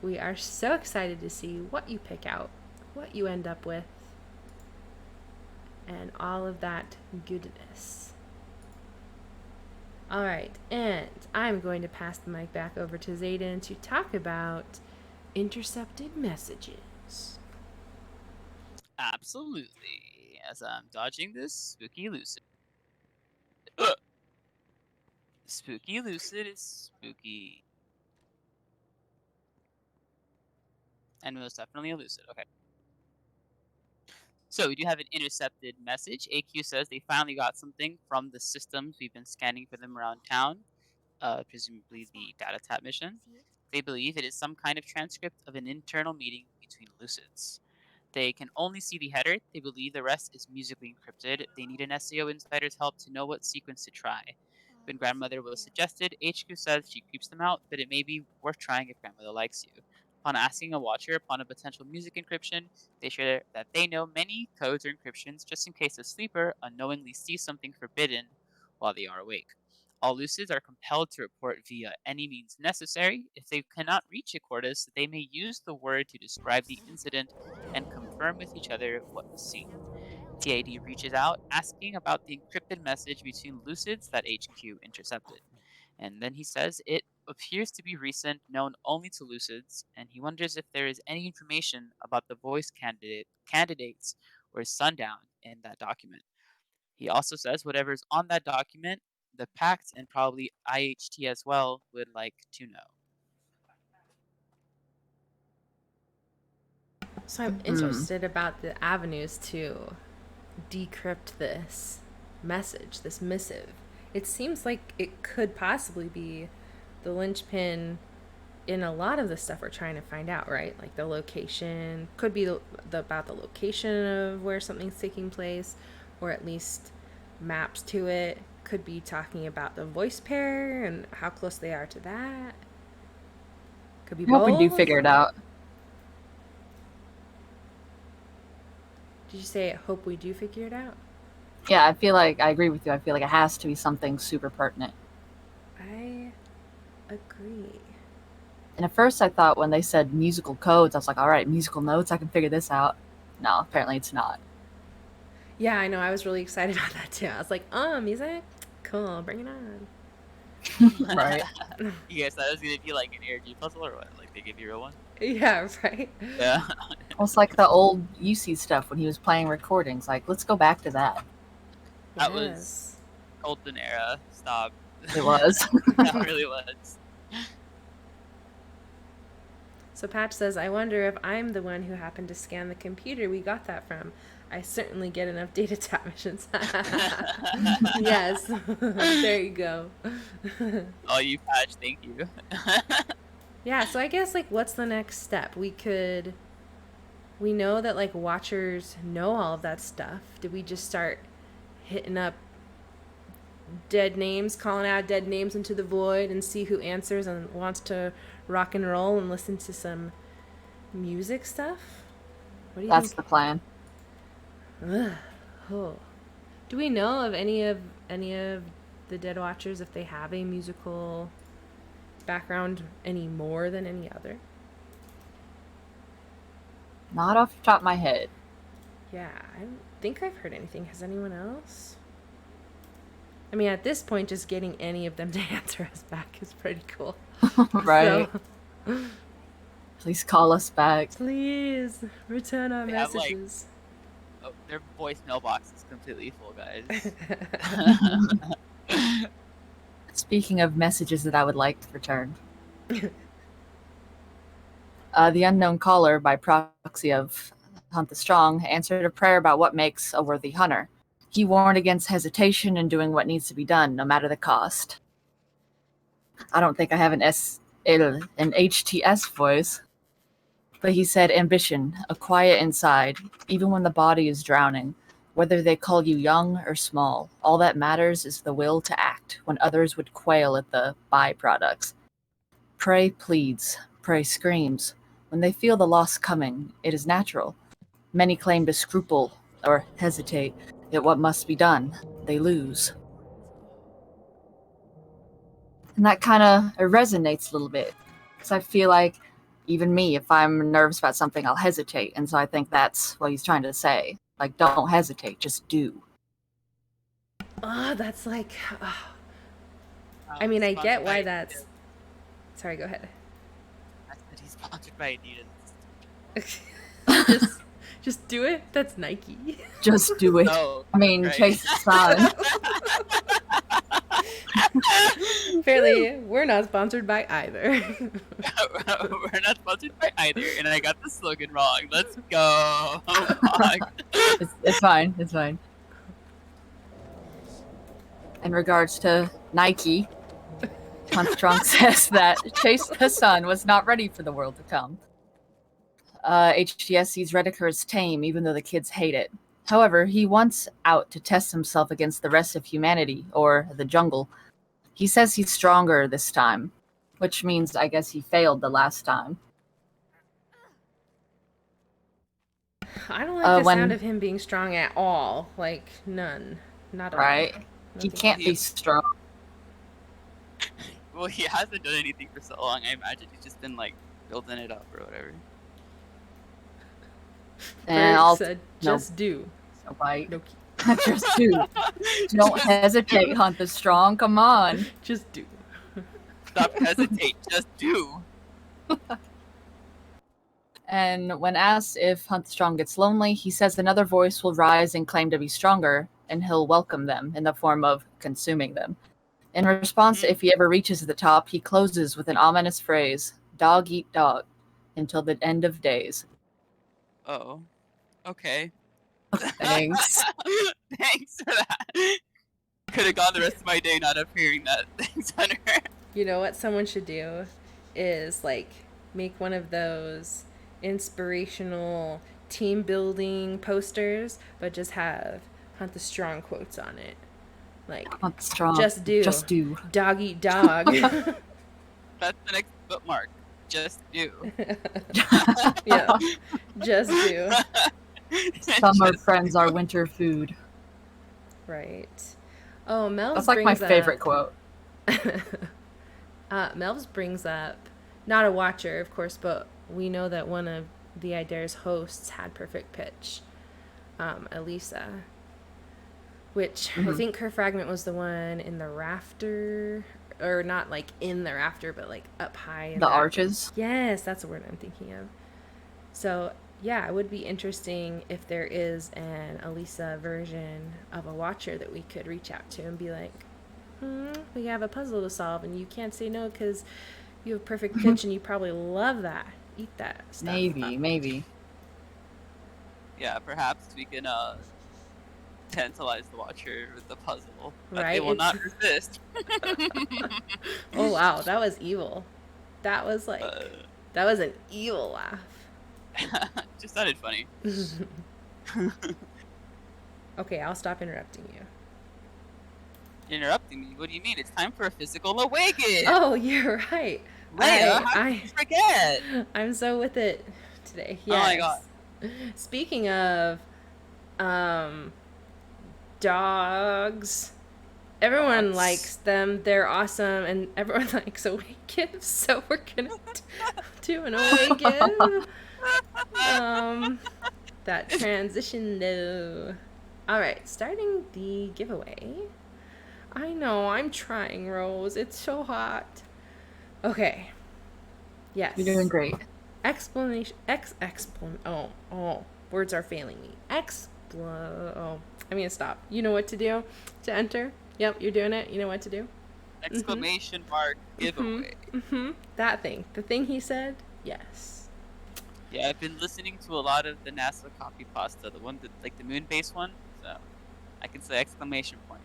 We are so excited to see what you pick out, what you end up with, and all of that goodness. All right, and I'm going to pass the mic back over to Zayden to talk about intercepted messages. Absolutely. As I'm dodging this spooky lucid. Spooky lucid is spooky. And most definitely a lucid. Okay. So we do have an intercepted message. AQ says they finally got something from the systems we've been scanning for them around town, presumably the data tap mission. They believe it is some kind of transcript of an internal meeting between lucids. They can only see the header. They believe the rest is musically encrypted. They need an SEO insider's help to know what sequence to try. When Grandmother was suggested, HQ says she creeps them out, but it may be worth trying if Grandmother likes you. Upon asking a watcher upon a potential music encryption, they share that they know many codes or encryptions just in case a sleeper unknowingly sees something forbidden while they are awake. All lucids are compelled to report via any means necessary. If they cannot reach a Cordis, they may use the word to describe the incident and confirm with each other what was seen. TAD reaches out, asking about the encrypted message between lucids that HQ intercepted. And then he says it appears to be recent, known only to lucids, and he wonders if there is any information about the voice candidates or sundown in that document. He also says whatever's on that document, the Pact and probably IHT as well would like to know. So I'm interested about the avenues to decrypt this message, this missive. It seems like it could possibly be the linchpin in a lot of the stuff we're trying to find out, right? Like the location, could be about the location of where something's taking place, or at least maps to it. Could be talking about the voice pair and how close they are to that. Could be both. I hope we do figure it out. Did you say, hope we do figure it out? Yeah, I feel like, I agree with you. I feel like it has to be something super pertinent. I agree. And at first I thought when they said musical codes, I was like, all right, musical notes, I can figure this out. No, apparently it's not. Yeah, I know. I was really excited about that too. I was like, music? Cool, bring it on. Right. You guys thought it was going to be like an ARG puzzle or what? Like they gave you a real one? Yeah, right? Yeah. Almost like the old UC stuff when he was playing recordings. Like, let's go back to that. That was golden era. Stop. It was. That really was. So Patch says, I wonder if I'm the one who happened to scan the computer we got that from. I certainly get enough data tap missions. Yes. There you go. Oh, you Patch, thank you. Yeah, so I guess, like, what's the next step? We know that, like, watchers know all of that stuff. Do we just start hitting up dead names, calling out dead names into the void and see who answers and wants to rock and roll and listen to some music stuff? What do you That's think? the plan. Ugh. Oh. Do we know of any of the Dead Watchers if they have a musical background any more than any other? Not off the top of my head. Yeah, I don't think I've heard anything. Has anyone else? I mean, at this point, just getting any of them to answer us back is pretty cool. Right. So, Please call us back. please return our They have, messages. Oh, their voicemail box is completely full, guys. Speaking of messages that I would like returned. The unknown caller, by proxy of Hunt the Strong, answered a prayer about what makes a worthy hunter. He warned against hesitation and doing what needs to be done, no matter the cost. I don't think I have an HTS voice, but he said ambition, a quiet inside, even when the body is drowning. Whether they call you young or small, all that matters is the will to act when others would quail at the byproducts. Prey pleads, prey screams. When they feel the loss coming, it is natural. Many claim to scruple or hesitate, yet what must be done, they lose. And that kind of resonates a little bit, because I feel like even me, if I'm nervous about something, I'll hesitate, and so I think that's what he's trying to say. Like, don't hesitate, just do. Oh, that's like. Oh. I mean, I get why that's. Sorry, go ahead. I said he's sponsored by Adidas. just do it. That's Nike. Just do it. No, I mean, right. Chase the sun. Apparently, we're not sponsored by either. We're not sponsored by either, and I got the slogan wrong. Let's go. It's fine. It's fine. In regards to Nike, Huntstrong says that Chase the Sun was not ready for the world to come. HTS sees Redacre as tame, even though the kids hate it. However, he wants out to test himself against the rest of humanity, or the jungle. He says he's stronger this time, which means I guess he failed the last time. I don't like the sound of him being strong at all. Like, none. Not at all. Right? He can't be strong. Well, he hasn't done anything for so long. I imagine he's just been, like, building it up or whatever. And I'll said, just do. So bite. No, just do. Don't hesitate, Hunt the Strong. Come on. Just do. Stop hesitate. Just do. And when asked if Hunt the Strong gets lonely, he says another voice will rise and claim to be stronger, and he'll welcome them in the form of consuming them. In response, if he ever reaches the top, he closes with an ominous phrase, "Dog eat dog," until the end of days. Oh. Okay. Thanks. Thanks for that. Could have gone the rest of my day not hearing that. Thanks, Hunter. You know what someone should do is, like, make one of those inspirational team building posters, but just have Hunt the Strong quotes on it. Like, Hunt the Strong. Just do. Just do. Dog eat dog. That's the next bookmark. Just do. Yeah. Just do. Summer friends are winter food. Right. Oh, Melvs That's like my favorite quote. Melvs brings up, not a watcher, of course, but we know that one of the Idare's hosts had perfect pitch, Elisa, which I think her fragment was the one in the rafter, or not like in the rafter, but like up high. In the arches? Yes, that's the word I'm thinking of. So, yeah, it would be interesting if there is an Elisa version of a watcher that we could reach out to and be like, we have a puzzle to solve, and you can't say no because you have perfect pitch and you probably love that. Eat that stuff. Maybe. Yeah, perhaps we can tantalize the watcher with the puzzle. But Right? they will not resist. Oh, wow. That was evil. That was like, that was an evil laugh. Just sounded funny. Okay, I'll stop interrupting you. interrupting me. What do you mean? It's time for a physical awaken. Oh, you're right. Leia, how could you forget? I'm so with it today. Oh my Yes. god. Speaking of dogs, everyone Dogs. likes them. They're awesome, and everyone likes awakens. So we're gonna do an awaken. That transition though. All right, starting the giveaway. I know, I'm trying, Rose. It's so hot. Okay. Yes. You're doing great. Explanation. Oh. Words are failing me. I'm gonna stop. You know what to do to enter? Yep, you're doing it. You know what to do? Exclamation mark giveaway. That thing. The thing he said? Yes. Yeah, I've been listening to a lot of the NASA copy pasta, the one that, like the moon-based one. So I can say exclamation point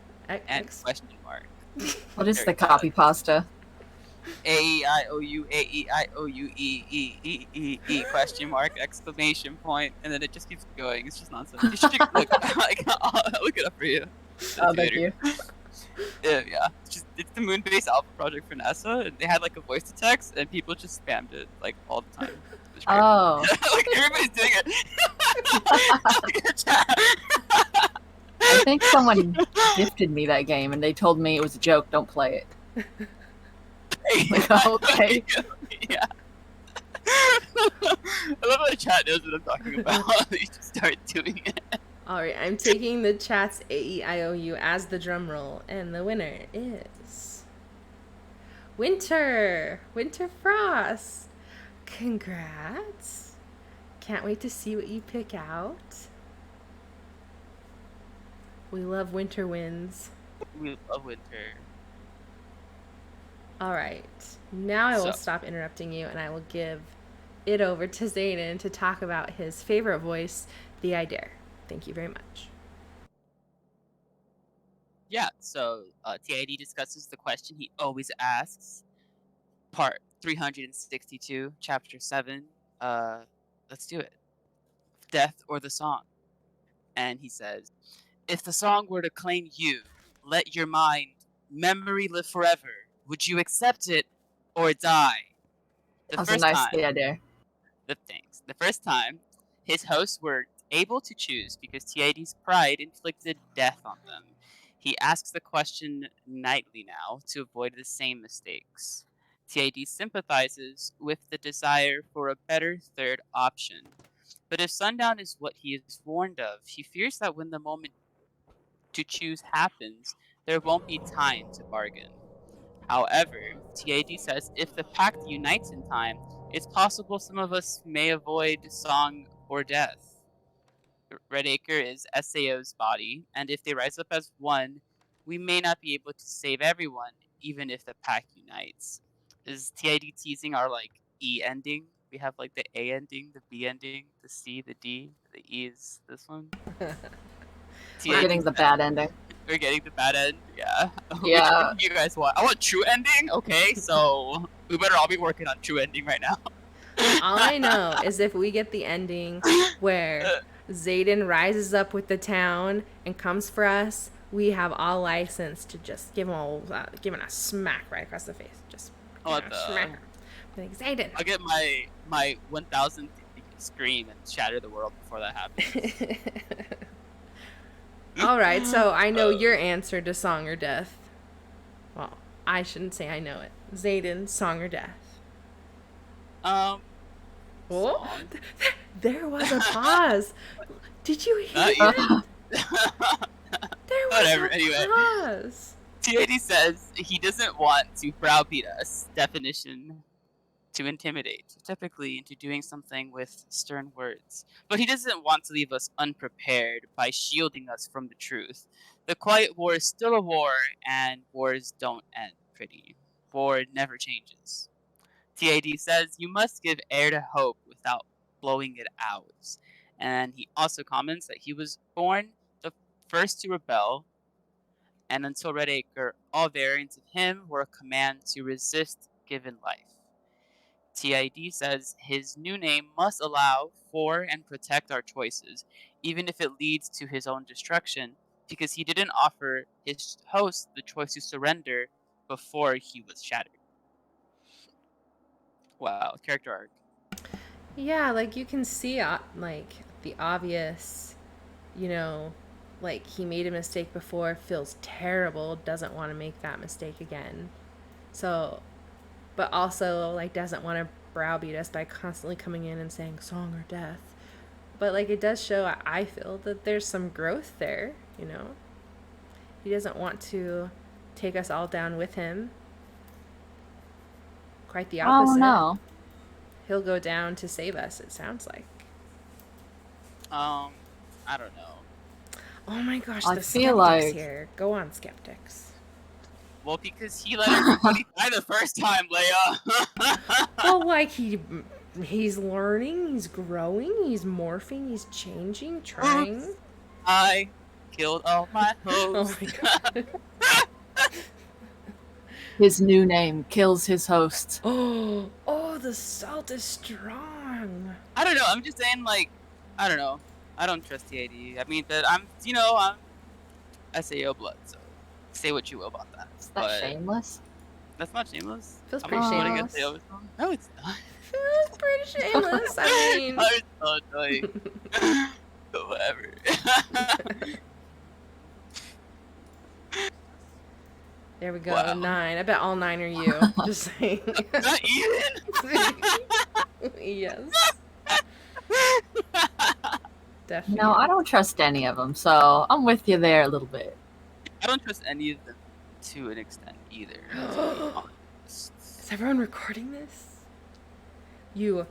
and question mark. What is the copy pasta? A-E-I-O-U-E-E-E-E-E-E question mark exclamation point, and then it just keeps going. It's just nonsense. You should look, I'll look it up for you. Oh, thank you. Yeah. It's the moon-based alpha project for NASA, and they had like a voice to text, and people just spammed it like all the time. Oh. Like everybody's doing it. I think someone gifted me that game, and they told me it was a joke. Don't play it. Like, okay. Yeah. I love how the chat knows what I'm talking about. You just start doing it. Alright, I'm taking the chat's A-E-I-O-U as the drum roll, and the winner is Winter Frost. Congrats. Can't wait to see what you pick out. We love winter wins. We love winter. Alright, now I will stop interrupting you, and I will give it over to Zayden to talk about his favorite voice, the I Dare. Thank you very much. Yeah, so TID discusses the question he always asks. Part 362, Chapter 7. Let's do it. Death or the song. And he says, if the song were to claim you, let your mind, memory live forever, would you accept it or die? That's a nice idea. The first time, his hosts were able to choose because TID's pride inflicted death on them. He asks the question nightly now to avoid the same mistakes. TID sympathizes with the desire for a better third option. But if sundown is what he is warned of, he fears that when the moment to choose happens, there won't be time to bargain. However, TID says if the pact unites in time, it's possible some of us may avoid song or death. Redacre is SAO's body, and if they rise up as one, we may not be able to save everyone, even if the pact unites. Is TID teasing our like E ending? We have like the A ending, the B ending, the C, the D, the E is this one. We're getting the bad ending. We're getting the bad end, yeah. Yeah. Which you guys want? I want true ending. Okay, so we better all be working on true ending right now. All I know is if we get the ending where Zayden rises up with the town and comes for us, we have all license to just give him a smack right across the face. Just smack. Like, Zayden. I'll get my 1,000th scream and shatter the world before that happens. All right, so I know your answer to song or death. Well, I shouldn't say I know it. Zayden, song or death? Oh, there was a pause. Did you hear that? There was a pause. TID says he doesn't want to browbeat us. Definition: to intimidate, typically into doing something with stern words. But he doesn't want to leave us unprepared by shielding us from the truth. The quiet war is still a war, and wars don't end pretty. War never changes. TID says you must give air to hope without blowing it out. And he also comments that he was born the first to rebel, and until Redacre, all variants of him were a command to resist given life. TID says his new name must allow for and protect our choices, even if it leads to his own destruction, because he didn't offer his host the choice to surrender before he was shattered. Wow, character arc. Yeah, like you can see like the obvious, you know, like he made a mistake before, feels terrible, doesn't want to make that mistake again. So, but also like doesn't want to browbeat us by constantly coming in and saying song or death. But like it does show, I feel that there's some growth there, you know. He doesn't want to take us all down with him. Quite the opposite. Oh no. He'll go down to save us, it sounds like. I don't know. Oh my gosh, I the feel skeptics like- here. Go on, skeptics. Well, because he let everybody die the first time, Leia. Well, like he's learning, he's growing, he's morphing, he's changing, trying. I killed all my Oh hosts. my god. His new name kills his hosts. Oh, the salt is strong. I don't know. I'm just saying, like, I don't know. I don't trust TAD. I mean, that I'm SAO blood, so say what you will about that. Is that But shameless? that's not shameless. Feels I'm pretty not voting shameless. SAO. No, it's not. Feels pretty shameless. I mean, I'm so annoying. Whatever. there we go. Wow. 9. I bet all 9 are you. Just saying. Not even. Yes. Definitely. No, I don't trust any of them, so I'm with you there a little bit. I don't trust any of them to an extent either. To be honest. Is everyone recording this? You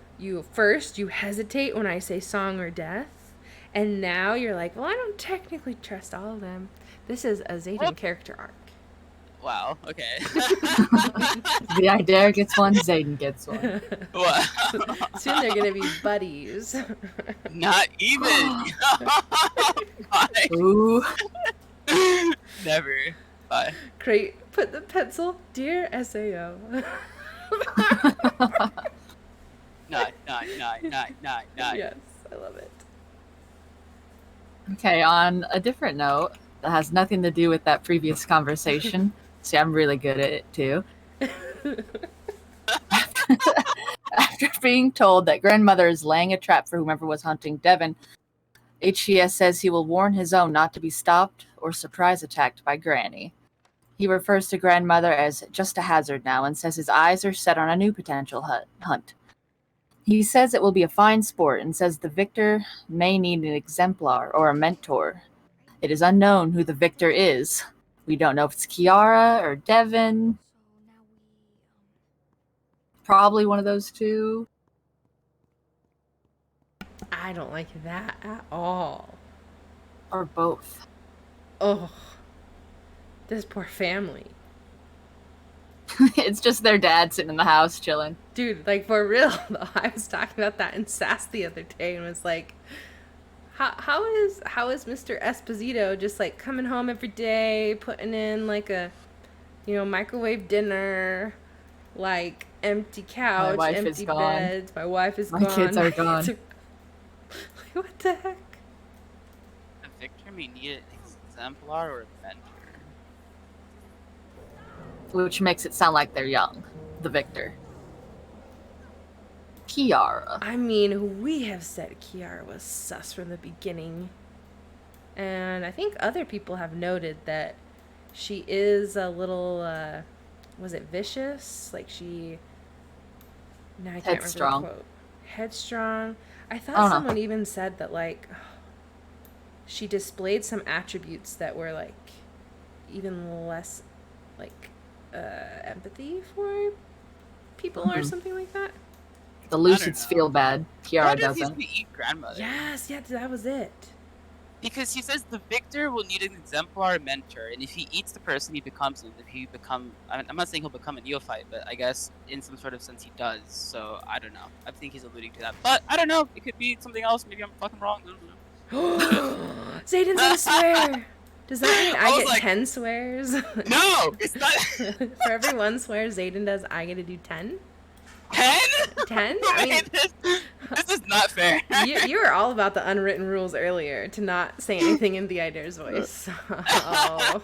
first you hesitate when I say song or death, and now you're like, well, I don't technically trust all of them. This is a Zayden What? character arc. Wow. Okay. The Idea gets one, Zayden gets one. Wow. Soon they're gonna be buddies. Not even. Bye. Ooh. Never. Bye. Great. Put the pencil, dear Sao. Not. Yes, I love it. Okay, on a different note that has nothing to do with that previous conversation. See, I'm really good at it too. After being told that grandmother is laying a trap for whomever was hunting Devin, HCS says he will warn his own not to be stopped or surprise attacked by Granny. He refers to grandmother as just a hazard now and says his eyes are set on a new potential hunt. He says it will be a fine sport and says the victor may need an exemplar or a mentor. It is unknown who the victor is. We don't know if it's Kiara or Devin. Probably one of those two. I don't like that at all. Or both. Oh, this poor family. It's just their dad sitting in the house chilling. Dude, like for real though. I was talking about that in SAS the other day and was like, how is Mr. Esposito just like coming home every day, putting in like a, microwave dinner, like empty couch, wife is empty gone. beds, my wife is My gone. kids are gone. Like, what the heck? The victor may need an exemplar or a mentor. Which makes it sound like they're young. The victor. Kiara. I mean, we have said Kiara was sus from the beginning. And I think other people have noted that she is a little, was it vicious? Like she... No, I can't Headstrong. remember the quote. Headstrong. I thought I don't know. someone even said that, like, she displayed some attributes that were, like, even less, like, empathy for people or Mhm. something like that. The know. Lucids feel bad. Why Kiara does he doesn't. eat grandmother? Yes, that was it. Because he says the victor will need an exemplar mentor, and if he eats the person, he becomes him. I'm not saying he'll become a neophyte, but I guess in some sort of sense he does. So I don't know. I think he's alluding to that, but I don't know. It could be something else. Maybe I'm fucking wrong. I don't know. Zayden's gonna swear. Does that mean I I was get like- 10 swears? No, it's not For every one swear Zayden does, I get to do 10? 10. 10? Wait, I mean, this is not fair. you were all about the unwritten rules earlier to not say anything in the Idare's voice. Oh.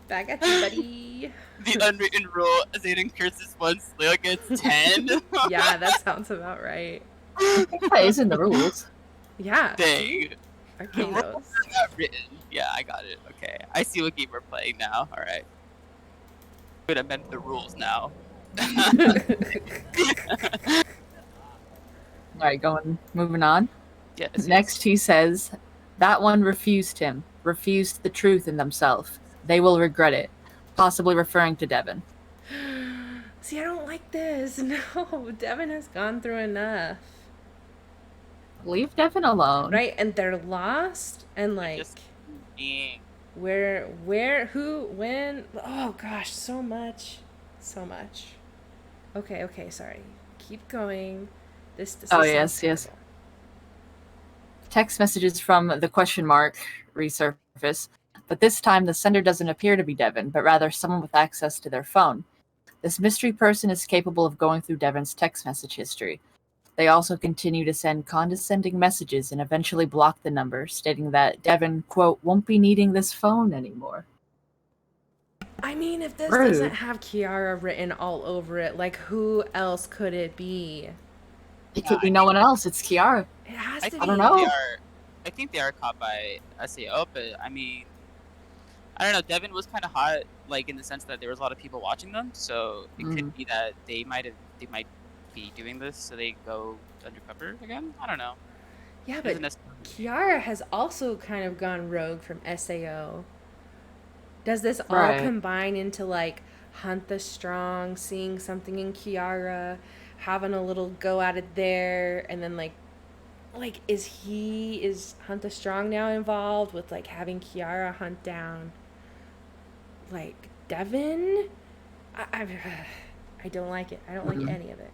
Back at you, buddy. The unwritten rule: Zayden curses once, Leo gets 10. Yeah, that sounds about right. That is in the rules. Yeah. Dang. Arcane The knows. rules are not written. Yeah, I got it. Okay, I see what game we're playing now. All right. Good, I meant the rules now. Alright, moving on. Yes. Next, he says, that one refused him, refused the truth in themselves. They will regret it. Possibly referring to Devin. See, I don't like this. No, Devin has gone through enough. Leave Devin alone. Right? And they're lost. And like, Just being. where, who, when. Oh gosh, so much. So much. Okay, sorry. Keep going. This Oh, sounds yes. terrible. Text messages from the question mark resurface, but this time the sender doesn't appear to be Devin, but rather someone with access to their phone. This mystery person is capable of going through Devin's text message history. They also continue to send condescending messages and eventually block the number, stating that Devin, quote, won't be needing this phone anymore. I mean, if this Rude. doesn't have Kiara written all over it, like who else could it be? It could be no one else. It's Kiara. It has I to I don't be. know. I think they are caught by SAO, but I mean, I don't know. Devin was kind of hot, like in the sense that there was a lot of people watching them, so it could be that they might be doing this, so they go undercover again. I don't know. Yeah, It but doesn't necessarily- Kiara has also kind of gone rogue from SAO. Does this all Right. combine into like Hunt the Strong, seeing something in Kiara, having a little go at it there, and then like is Hunt the Strong now involved with like having Kiara hunt down like Devin? I don't like it. I don't like any of it.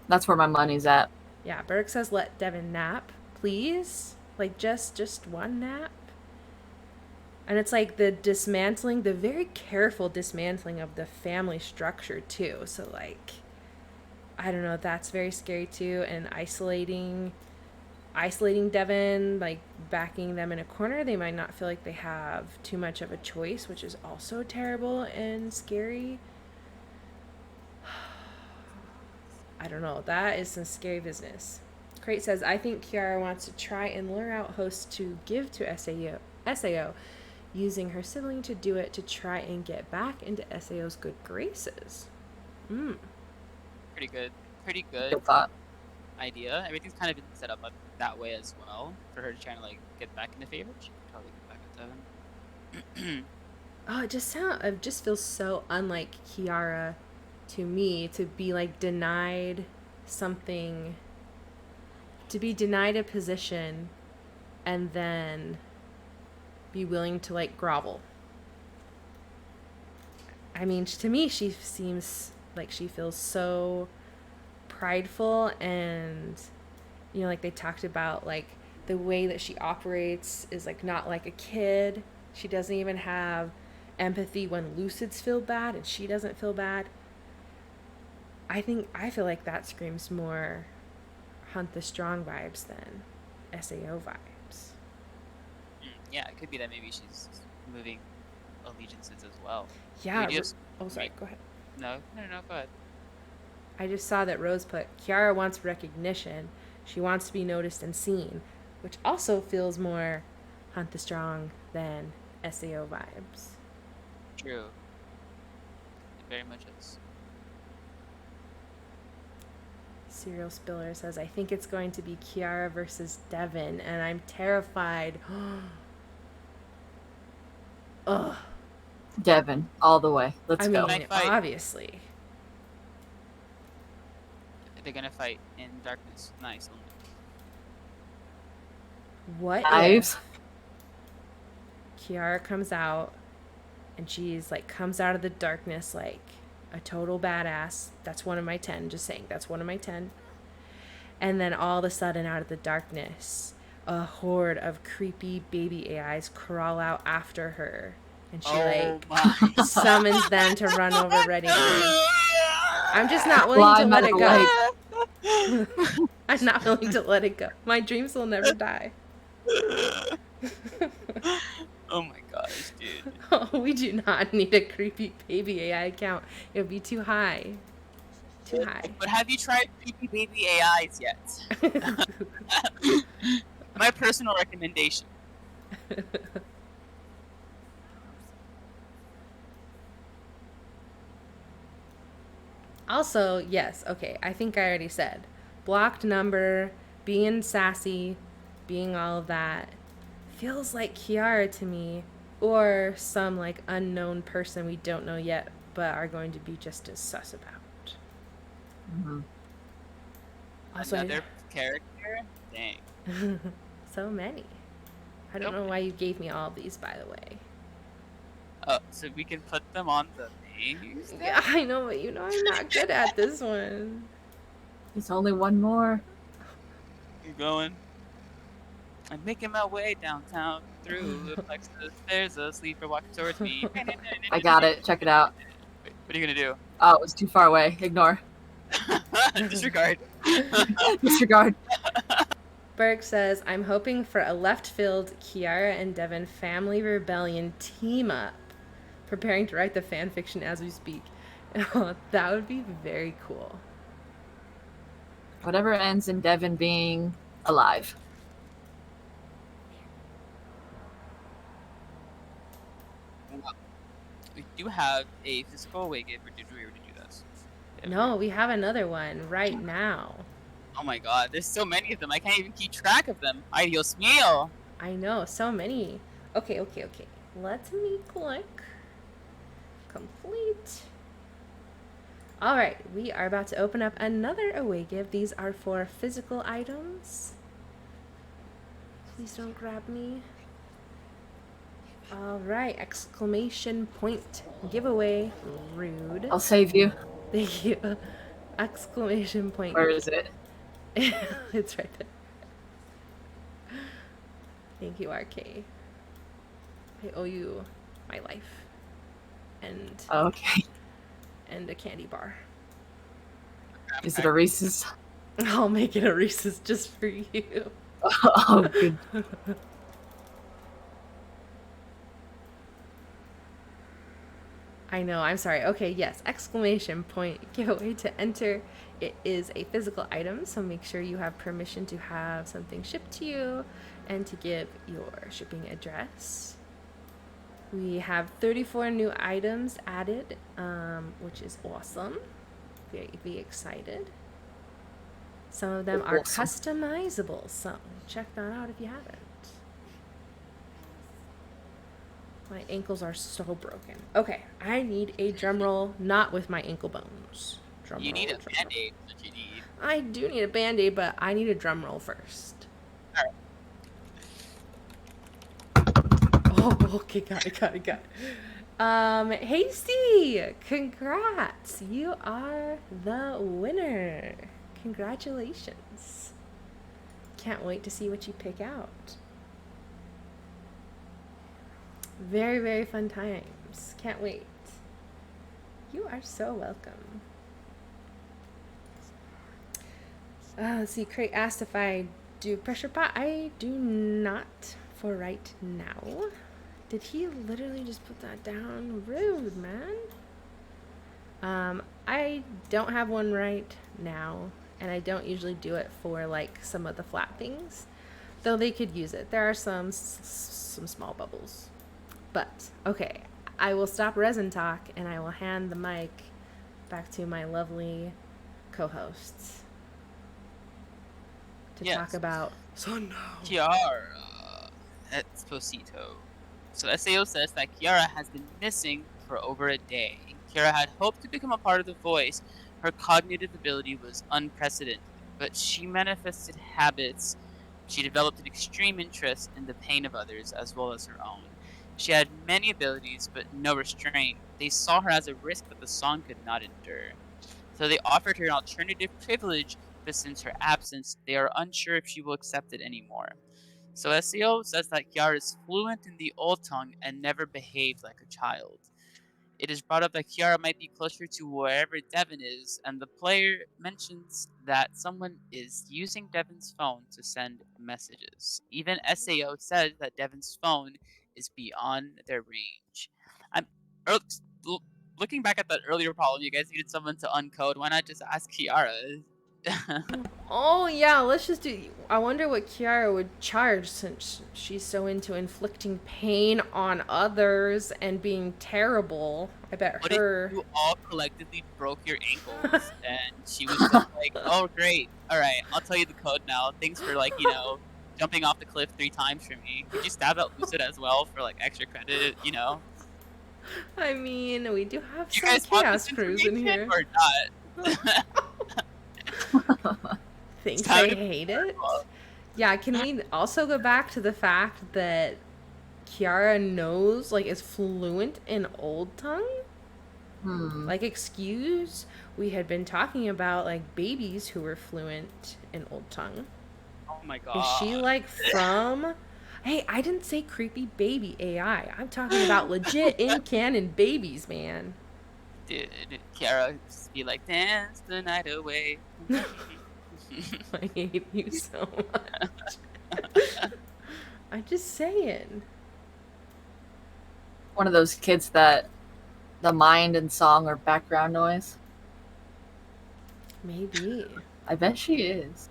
That's where my money's at. Yeah, Burke says let Devin nap, please. Like just one nap. And it's like the very careful dismantling of the family structure too. So like, I don't know, that's very scary too. And isolating Devin, like backing them in a corner, they might not feel like they have too much of a choice, which is also terrible and scary. I don't know. That is some scary business. Crate says, I think Kiara wants to try and lure out hosts to give to SAO, using her sibling to do it to try and get back into SAO's good graces. Pretty good Good thought. idea. Everything's kind of been set up that way as well for her to try and like get back into favor. She could probably get back with Devin. Oh, it just feels so unlike Kiara to me to be like denied something, to be denied a position and then be willing to like grovel. I mean, to me, she seems like she feels so prideful, and you know, like they talked about like the way that she operates is like not like a kid. She doesn't even have empathy when Lucids feel bad and she doesn't feel bad. I feel like that screams more Hunt the Strong vibes than SAO vibes. Yeah, it could be that maybe she's moving allegiances as well. Yeah. We just- Sorry. Go ahead. No, go ahead. I just saw that Rose put, Kiara wants recognition. She wants to be noticed and seen, which also feels more Hunt the Strong than SAO vibes. True. It very much is. Serial Spiller says, I think it's going to be Kiara versus Devin, and I'm terrified. Ugh. Devin, all the way. Let's I go. mean, Fight. obviously. They're gonna fight in darkness. Nice. What Knives. if Kiara comes out and she's like comes out of the darkness like a total badass? That's one of my 10. Just saying, that's one of my 10. And then all of a sudden, out of the darkness, a horde of creepy baby AIs crawl out after her, and she Oh like my. summons them to run over Redacre. I'm just not willing to Climb let out it of go. the I'm not willing to let it go. My dreams will never die. Oh my gosh, dude. Oh, we do not need a creepy baby AI account. It would be too high. Too high. But have you tried creepy baby AIs yet? My personal recommendation. Also, yes, okay, I think I already said. Blocked number, being sassy, being all of that. Feels like Kiara to me, or some like unknown person we don't know yet, but are going to be just as sus about. Mhm. Also, Another character? Dang. so many. I don't know why you gave me all of these, by the way. So we can put them on the names? Yeah, I know, but you know I'm not good at this one. There's only one more. I'm going. I'm making my way downtown through the plexus. There's a sleeper walking towards me. I got it. Check it out. Wait, what are you gonna do? Oh, it was too far away. Ignore. Disregard. Disregard. Berg says, I'm hoping for a left field Kiara and Devin family rebellion team up, preparing to write the fan fiction as we speak. That would be very cool. Whatever ends in Devin being alive. We do have a physical away gift, or did we already do this? No, we have another one right now. Oh my god, there's so many of them. I can't even keep track of them. Ay, Dios mío. I know, so many. Okay. Let me click. Complete. All right, we are about to open up another away gift. These are for physical items. Please don't grab me. All right, exclamation point giveaway. Rude. I'll save you. Thank you. Exclamation point. Where is it? It's right there. Thank you, RK. I owe you my life. And Okay. and a candy bar. Is it a Reese's? I'll make it a Reese's just for you. Oh, good. I know, I'm sorry. Okay, yes, exclamation point giveaway to enter. It is a physical item, so make sure you have permission to have something shipped to you and to give your shipping address. We have 34 new items added, which is awesome. Very excited. Some of them are customizable, so check that out if you haven't. My ankles are so broken. Okay, I need a drum roll, not with my ankle bones. Drum You roll, need a drum band-aid, that you need. roll. I do need a band-aid, but I need a drum roll first. Oh, okay, got it. Hasty, congrats! You are the winner. Congratulations. Can't wait to see what you pick out. Very fun times. Can't wait. You are so welcome. Let's see, Crate asked if I do pressure pot. I do not for right now. Did he literally just put that down? Rude, man. I don't have one right now, and I don't usually do it for like some of the flat things, though they could use it. There are some small bubbles. But, okay, I will stop resin talk and I will hand the mic back to my lovely co-hosts to talk about Sundown. Kiara Esposito. So SAO says that Kiara has been missing for over a day. Kiara had hoped to become a part of The Voice. Her cognitive ability was unprecedented, but she manifested habits. She developed an extreme interest in the pain of others as well as her own. She had many abilities, but no restraint. They saw her as a risk that the song could not endure. So they offered her an alternative privilege, but since her absence, they are unsure if she will accept it anymore. So SEO says that Kiara is fluent in the old tongue and never behaved like a child. it is brought up that Kiara might be closer to wherever Devin is, and the player mentions that someone is using Devin's phone to send messages. Even SAO says that Devin's phone is beyond their range. I'm er, looking back at that earlier problem. You guys needed someone to uncode. Why not just ask Kiara? Oh yeah, let's just do. I wonder what Kiara would charge since she's so into inflicting pain on others and being terrible. I bet What her. if you all collectively broke your ankles and she was just like, "Oh great, all right, I'll tell you the code now. Thanks for jumping off the cliff 3 times for me. Could you stab at Lucid as well for like extra credit? You know, I mean, we do have you some guys want chaos this crews in information here. or not?" Thinks time they to hate it. well. Yeah, can we also go back to the fact that Kiara knows, like, is fluent in Old Tongue? Like, excuse, we had been talking about, like, babies who were fluent in Old Tongue. Oh my god. Is she, like, from... Hey, I didn't say creepy baby AI. I'm talking about legit in-canon babies, man. Dude, Kiara just be like, "Dance the night away." I hate you so much. I'm just saying. One of those kids that the mind and song are background noise. Maybe. I bet she is.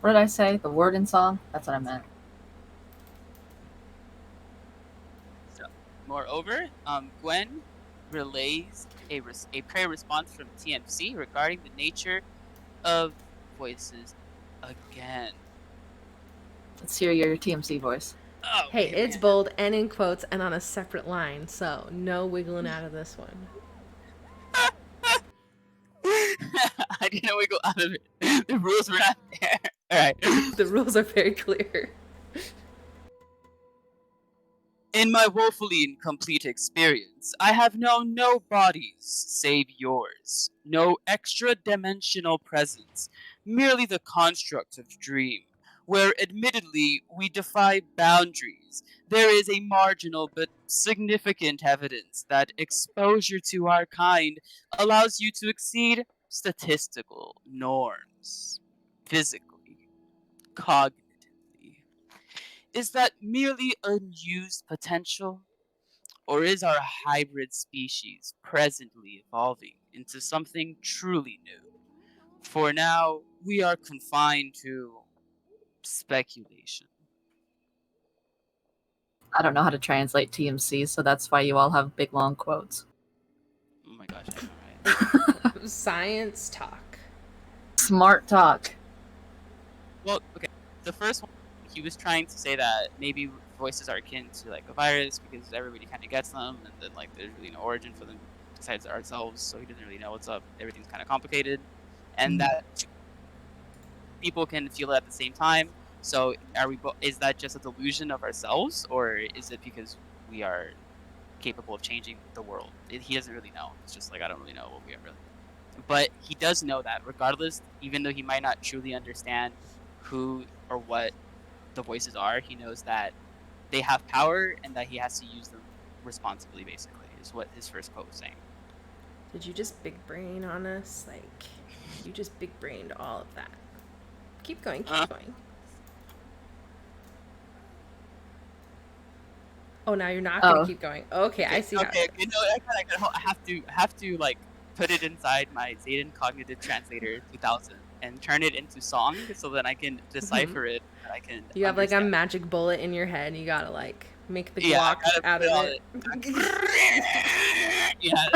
What did I say? The word and song? That's what I meant. So, moreover, Gwen relays a prayer response from TMC regarding the nature of voices again. Let's hear your TMC voice. Oh, Hey, okay, it's man. bold and in quotes and on a separate line, so no wiggling out of this one. I didn't wiggle out of it. The rules were not there. Alright. The rules are very clear. In my woefully incomplete experience, I have known no bodies save yours, no extra-dimensional presence, merely the construct of dream, where admittedly we defy boundaries. There is a marginal but significant evidence that exposure to our kind allows you to exceed statistical norms, physically, cognitively. Is that merely unused potential? Or is our hybrid species presently evolving into something truly new? For now, we are confined to speculation. I don't know how to translate TMC, so that's why you all have big long quotes. Oh my gosh, I know, right? Science talk. Smart talk. Well, okay. The first one, he was trying to say that maybe voices are akin to like a virus because everybody kind of gets them, and then like there's really no origin for them besides ourselves, so he doesn't really know what's up. Everything's kind of complicated, and that people can feel it at the same time. So, are we? Is that just a delusion of ourselves, or is it because we are capable of changing the world? He doesn't really know. It's just like I don't really know what we are really. But he does know that regardless, even though he might not truly understand who or what the voices are, he knows that they have power and that he has to use them responsibly, basically, is what his first quote was saying. Did you just big brain on us? Like, you just big brained all of that. Keep going, keep going. Oh, now you're not gonna keep going. Okay, I see. Okay, you know, I have to like put it inside my Zayden Cognitive Translator 2000 and turn it into song so that I can decipher it. And I can. You have understand. like a magic bullet in your head, and you gotta like make the guac out of it. Yeah.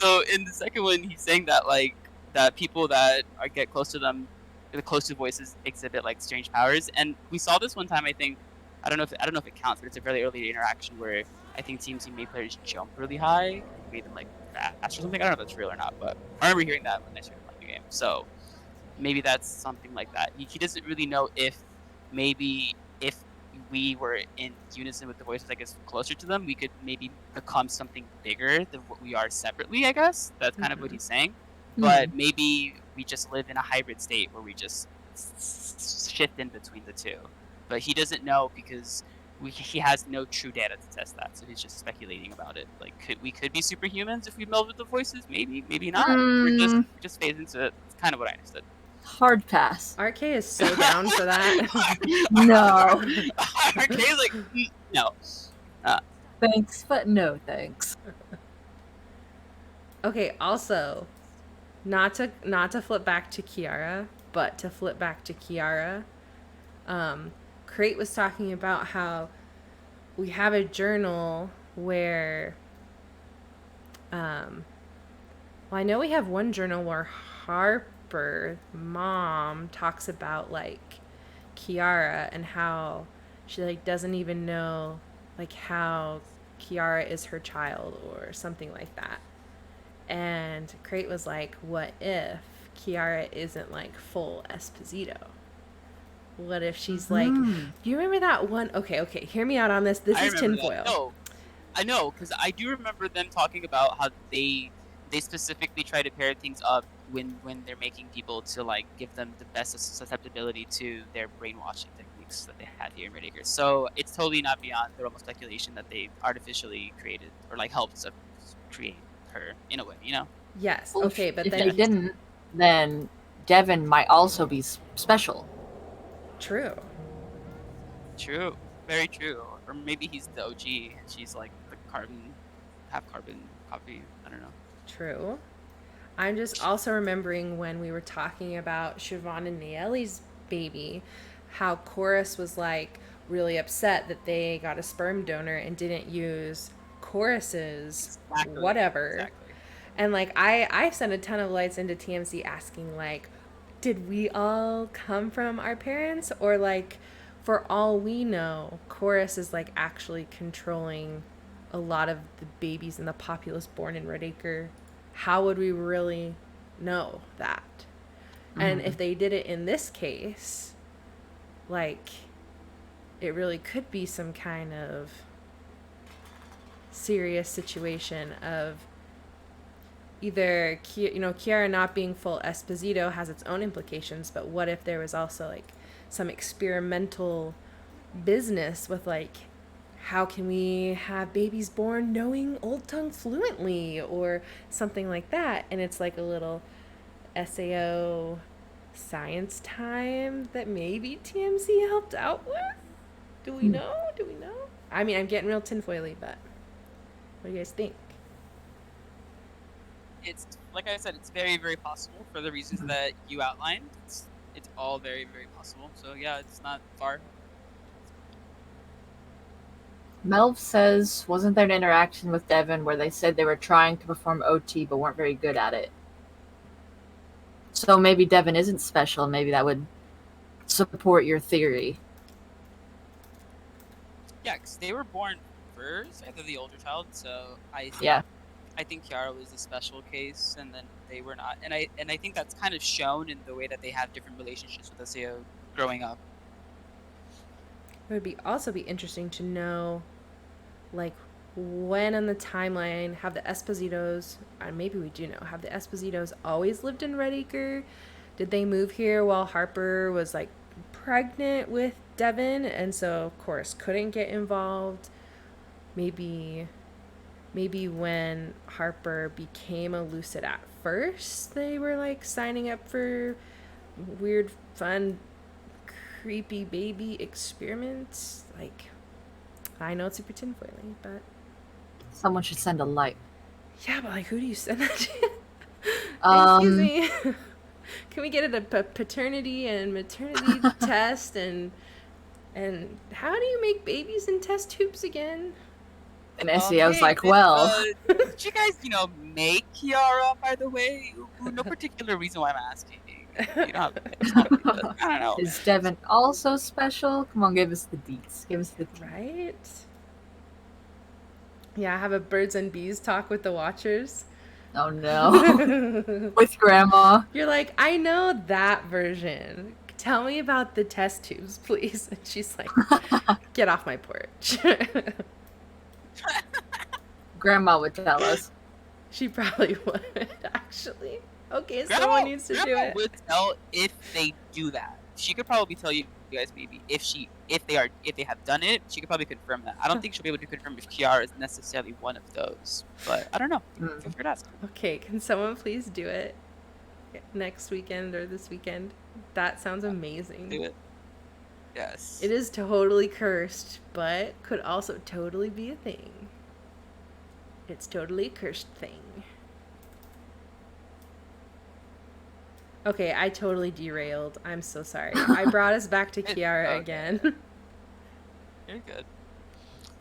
So in the second one, he's saying that like that people that get close to them, the close to voices exhibit like strange powers, and we saw this one time. I think I don't know if it counts, but it's a fairly early interaction where I think TMC made players jump really high, made them like fast or something. I don't know if that's real or not, but I remember hearing that when I started playing the game. So maybe that's something like that. He doesn't really know if maybe if we were in unison with the voices, I guess closer to them, we could maybe become something bigger than what we are separately. I guess that's kind of what he's saying. But maybe we just live in a hybrid state where we just shift in between the two. But he doesn't know because he has no true data to test that, so he's just speculating about it. Like, we could be superhumans if we meld with the voices? Maybe, maybe not. We just phase into it. It's kind of what I understood. Hard pass. RK is so down for that. No. RK is like, no. Thanks, but no thanks. Okay, also, not to flip back to Kiara, but to flip back to Kiara. Crate was talking about how we have a journal where well, I know we have one journal where Harper, mom, talks about like Kiara and how she like doesn't even know like how Kiara is her child or something like that. And Crate was like, what if Kiara isn't like full Esposito? What if she's like, do you remember that one? Okay, hear me out on this. This is tinfoil. No, I know, because I do remember them talking about how they specifically try to pair things up when they're making people to like give them the best susceptibility to their brainwashing techniques that they had here in Redacre. So it's totally not beyond the realm of speculation that they artificially created or like helped to create her in a way, you know? Yes. Well, okay, but if then they didn't, then Devin might also be special. True. Very true. Or maybe he's the OG and she's like the half carbon copy. I don't know. True. I'm just also remembering when we were talking about Siobhan and Nieli's baby, how Chorus was like really upset that they got a sperm donor and didn't use Chorus's whatever. Exactly. And like I sent a ton of lights into TMC asking like, did we all come from our parents, or like for all we know Chorus is like actually controlling a lot of the babies in the populace born in Redacre? How would we really know that? And if they did it in this case, like it really could be some kind of serious situation of either Kiara not being full Esposito has its own implications, but what if there was also like some experimental business with like, how can we have babies born knowing Old Tongue fluently or something like that? And it's like a little SAO science time that maybe TMZ helped out with. Do we know? I mean, I'm getting real tinfoily, but what do you guys think? It's like I said, it's very, very possible for the reasons that you outlined. It's all very, very possible. So yeah, it's not far. Melv says, wasn't there an interaction with Devin where they said they were trying to perform OT but weren't very good at it? So maybe Devin isn't special. Maybe that would support your theory. Yeah, because they were born first, either the older child. So I think Kiara was a special case, and then they were not. And I think that's kind of shown in the way that they have different relationships with SAO growing up. It would also be interesting to know, like, when on the timeline have the Espositos, maybe we do know, have the Espositos always lived in Redacre? Did they move here while Harper was, like, pregnant with Devin, and so, of course, couldn't get involved? Maybe when Harper became a Lucid at first, they were, like, signing up for weird, fun, creepy baby experiments. Like, I know it's super tinfoily, but Someone should send a light. yeah, but like, who do you send that to? Excuse me. Can we get a paternity and maternity test, and how do you make babies in test tubes again? And SEO's like, well, did you guys, make Kiara, by the way? No particular reason why I'm asking. You don't have to, I don't know. Is Devin also special? Come on, give us the deets. Give us the deets. Right? Yeah, have a birds and bees talk with the watchers. Oh no. With Grandma. You're like, I know that version. Tell me about the test tubes, please. And she's like, get off my porch. Grandma would tell us. She probably would, actually. Okay, Grandma, someone needs to do Grandma it. would tell if they do that. She could probably tell you you guys maybe if they have done it, she could probably confirm that. I don't think she'll be able to confirm if Kiara is necessarily one of those, but I don't know. Feel free to ask. Okay, can someone please do it next weekend or this weekend? That sounds amazing. Do it. Yes. It is totally cursed, but could also totally be a thing. It's totally a cursed thing. Okay, I totally derailed. I'm so sorry. I brought us back to Kiara okay. again. You're good.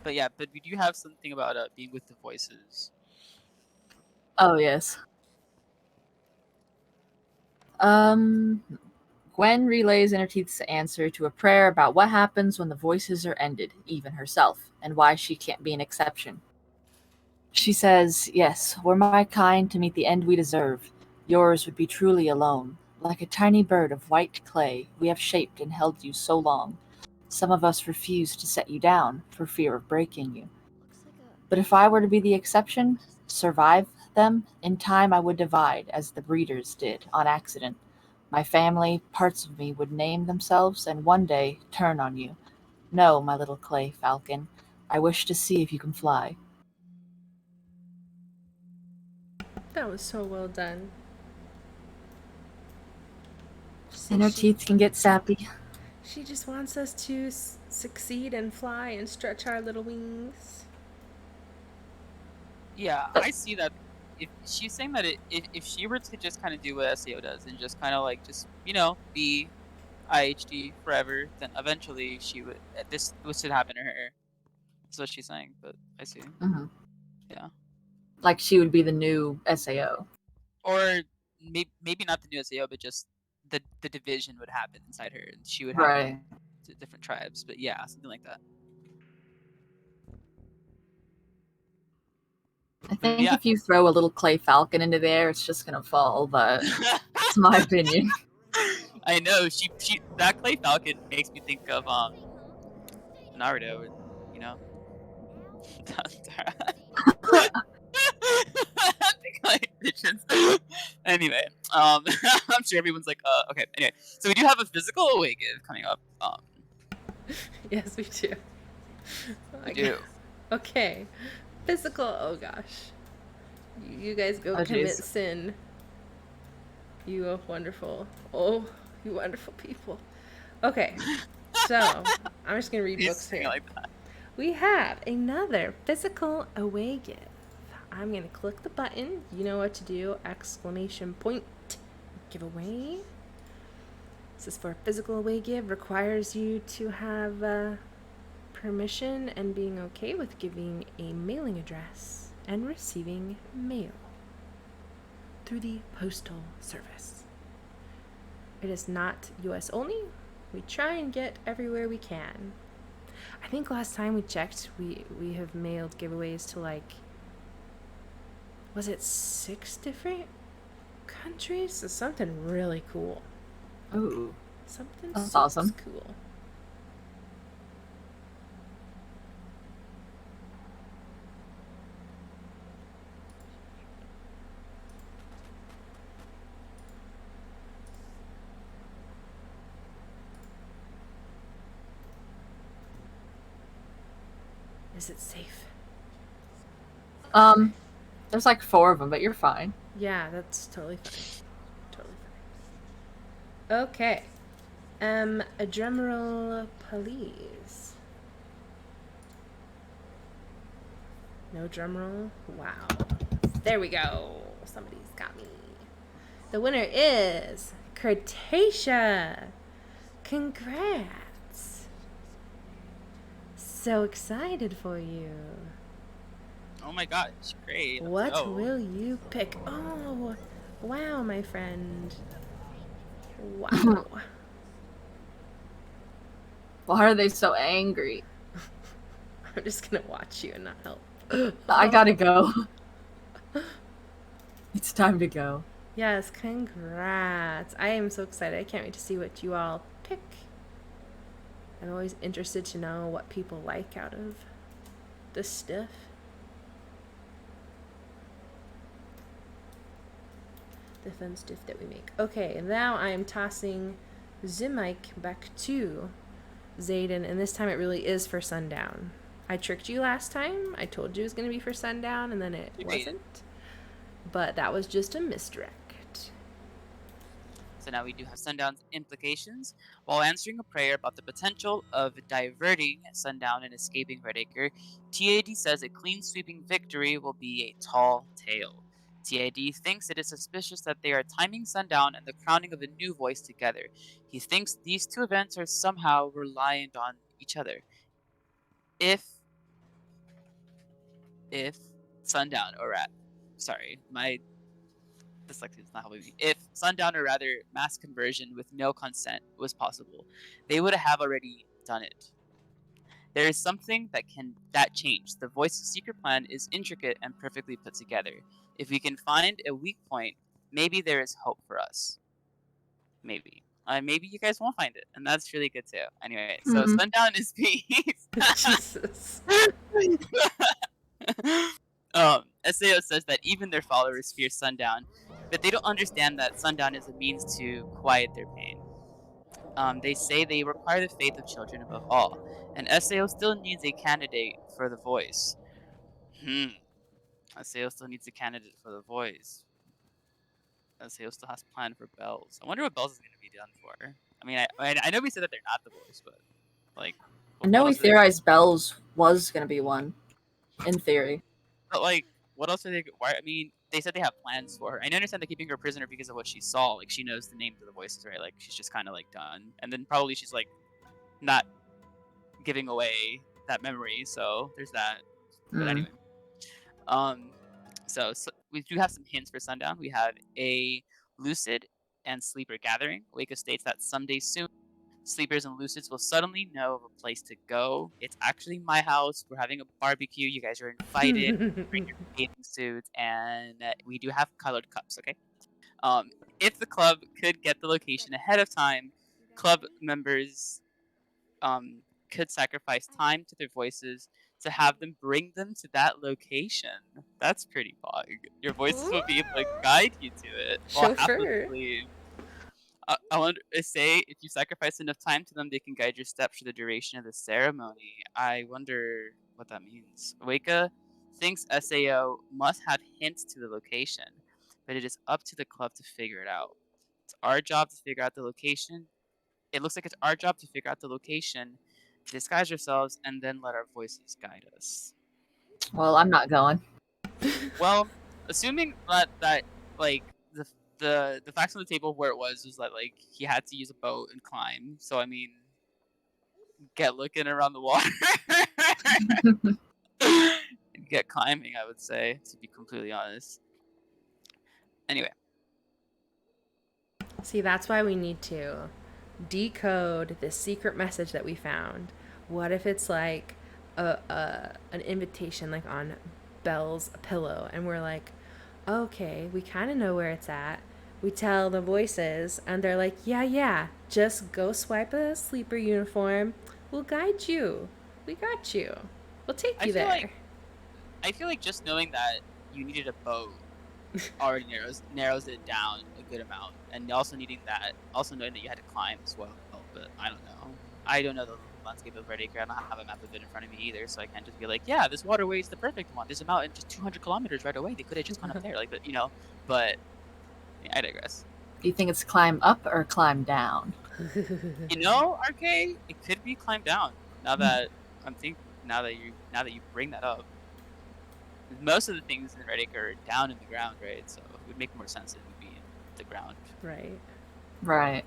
But yeah, but we do have something about being with the voices. Oh, yes. Gwen relays Innerteeth's answer to a prayer about what happens when the voices are ended, even herself, and why she can't be an exception. She says, yes, were my kind to meet the end we deserve, yours would be truly alone. Like a tiny bird of white clay, we have shaped and held you so long. Some of us refuse to set you down for fear of breaking you. But if I were to be the exception, survive them, in time I would divide, as the breeders did, on accident. My family, parts of me, would name themselves and one day turn on you. No, my little clay falcon, I wish to see if you can fly. That was so well done. Innerteeth can get sappy. She just wants us to succeed and fly and stretch our little wings. Yeah, I see that. If she's saying that if she were to just kind of do what SAO does and just kind of like just be IHD forever, then eventually she would this should happen to her. That's what she's saying. But I see. Mm-hmm. Yeah. Like she would be the new SAO. Or maybe not the new SAO, but just the division would happen inside her, and she would have Right. different tribes. But yeah, something like that. I think if you throw a little clay falcon into there, it's just gonna fall, but it's my opinion. I know she that clay falcon makes me think of Naruto, and anyway, I'm sure everyone's like, okay. Anyway, so we do have a physical away give coming up. Yes, we do. We do. Okay, physical. Oh gosh, you guys go commit sin. You wonderful. Oh, you wonderful people. Okay, so I'm just gonna read books here. Like that. We have another physical away give. I'm gonna click the button. You know what to do. Exclamation point. Giveaway. This is for a physical away give. Requires you to have permission and being okay with giving a mailing address and receiving mail through the postal service. It is not US only. We try and get everywhere we can. I think last time we checked, we have mailed giveaways to was it 6 different countries? So something really cool. Ooh. Something That's so awesome. Cool. Is it safe? There's like 4 of them, but you're fine. Yeah, that's totally fine. Totally fine. Okay. A drum roll, please. No drum roll? Wow. There we go. Somebody's got me. The winner is Cretacia. Congrats. So excited for you. Oh my gosh, great. What will you pick? Oh, wow, my friend. Wow. Why are they so angry? I'm just gonna watch you and not help. I gotta go. It's time to go. Yes, congrats. I am so excited. I can't wait to see what you all pick. I'm always interested to know what people like out of this stuff. The fun stuff that we make. Okay, now I am tossing Zimike back to Zayden, and this time it really is for sundown. I tricked you last time. I told you it was going to be for sundown, and then it wasn't. But that was just a misdirect. So now we do have sundown's implications. While answering a prayer about the potential of diverting sundown and escaping Redacre, TAD says a clean sweeping victory will be a tall tale. TAD thinks it is suspicious that they are timing sundown and the crowning of a new voice together. He thinks these two events are somehow reliant on each other. If sundown, or sorry, my dyslexia is not helping me. If sundown, or rather mass conversion with no consent, was possible, they would have already done it. There is something that changed. The Voice's secret plan is intricate and perfectly put together. If we can find a weak point, maybe there is hope for us. Maybe. Maybe you guys won't find it, and that's really good too. Anyway, so sundown is peace. Jesus. SAO says that even their followers fear sundown, but they don't understand that sundown is a means to quiet their pain. They say they require the faith of children above all, and SAO still needs a candidate for the voice. SAO still needs a candidate for the voice. SAO still has plan for Bells. I wonder what Bells is going to be done for. I mean, I know we said that they're not the voice, but like, I know we theorized Bells was going to be one, in theory. But like, what else are they? Why? I mean, they said they have plans for her. I understand they're keeping her prisoner because of what she saw. Like, she knows the names of the voices, right? Like, she's just kind of like done, and then probably she's like not giving away that memory. So there's that. But anyway, so we do have some hints for sundown. We have a lucid and sleeper gathering. Waka states that someday soon, sleepers and lucids will suddenly know of a place to go. It's actually my house. We're having a barbecue. You guys are invited. Bring your bathing suits, and we do have colored cups. Okay. If the club could get the location ahead of time, club members could sacrifice time to their voices to have them bring them to that location. That's pretty fun. Your voices will be able to guide you to it while Chauffeur. I want to say, if you sacrifice enough time to them, they can guide your steps for the duration of the ceremony. I wonder what that means. Waka thinks SAO must have hints to the location, but it is up to the club to figure it out. It's our job to figure out the location. It looks like it's our job to figure out the location, disguise ourselves, and then let our voices guide us. Well, I'm not going. Well, assuming that like the facts on the table where it was that like he had to use a boat and climb. So I mean, get looking around the water, and get climbing. I would say, to be completely honest. Anyway, see, that's why we need to decode this secret message that we found. What if it's like an invitation, like on Belle's pillow, and we're like, okay, we kind of know where it's at. We tell the voices, and they're like, yeah, just go swipe a sleeper uniform. We'll guide you. We got you. We'll take you there. I feel like just knowing that you needed a boat already narrows it down a good amount, and also knowing that you had to climb as well. But I don't know. I don't know the landscape of Redacre. I don't have a map of it in front of me either, so I can't just be like, yeah, this waterway is the perfect one. There's a mountain just 200 kilometers right away. They could have just gone up there, like, you know. But yeah, I digress. Do you think it's climb up or climb down? You know, RK, it could be climb down. Now that you bring that up, most of the things in Redacre are down in the ground, right? So it would make more sense that it would be in the ground. Right.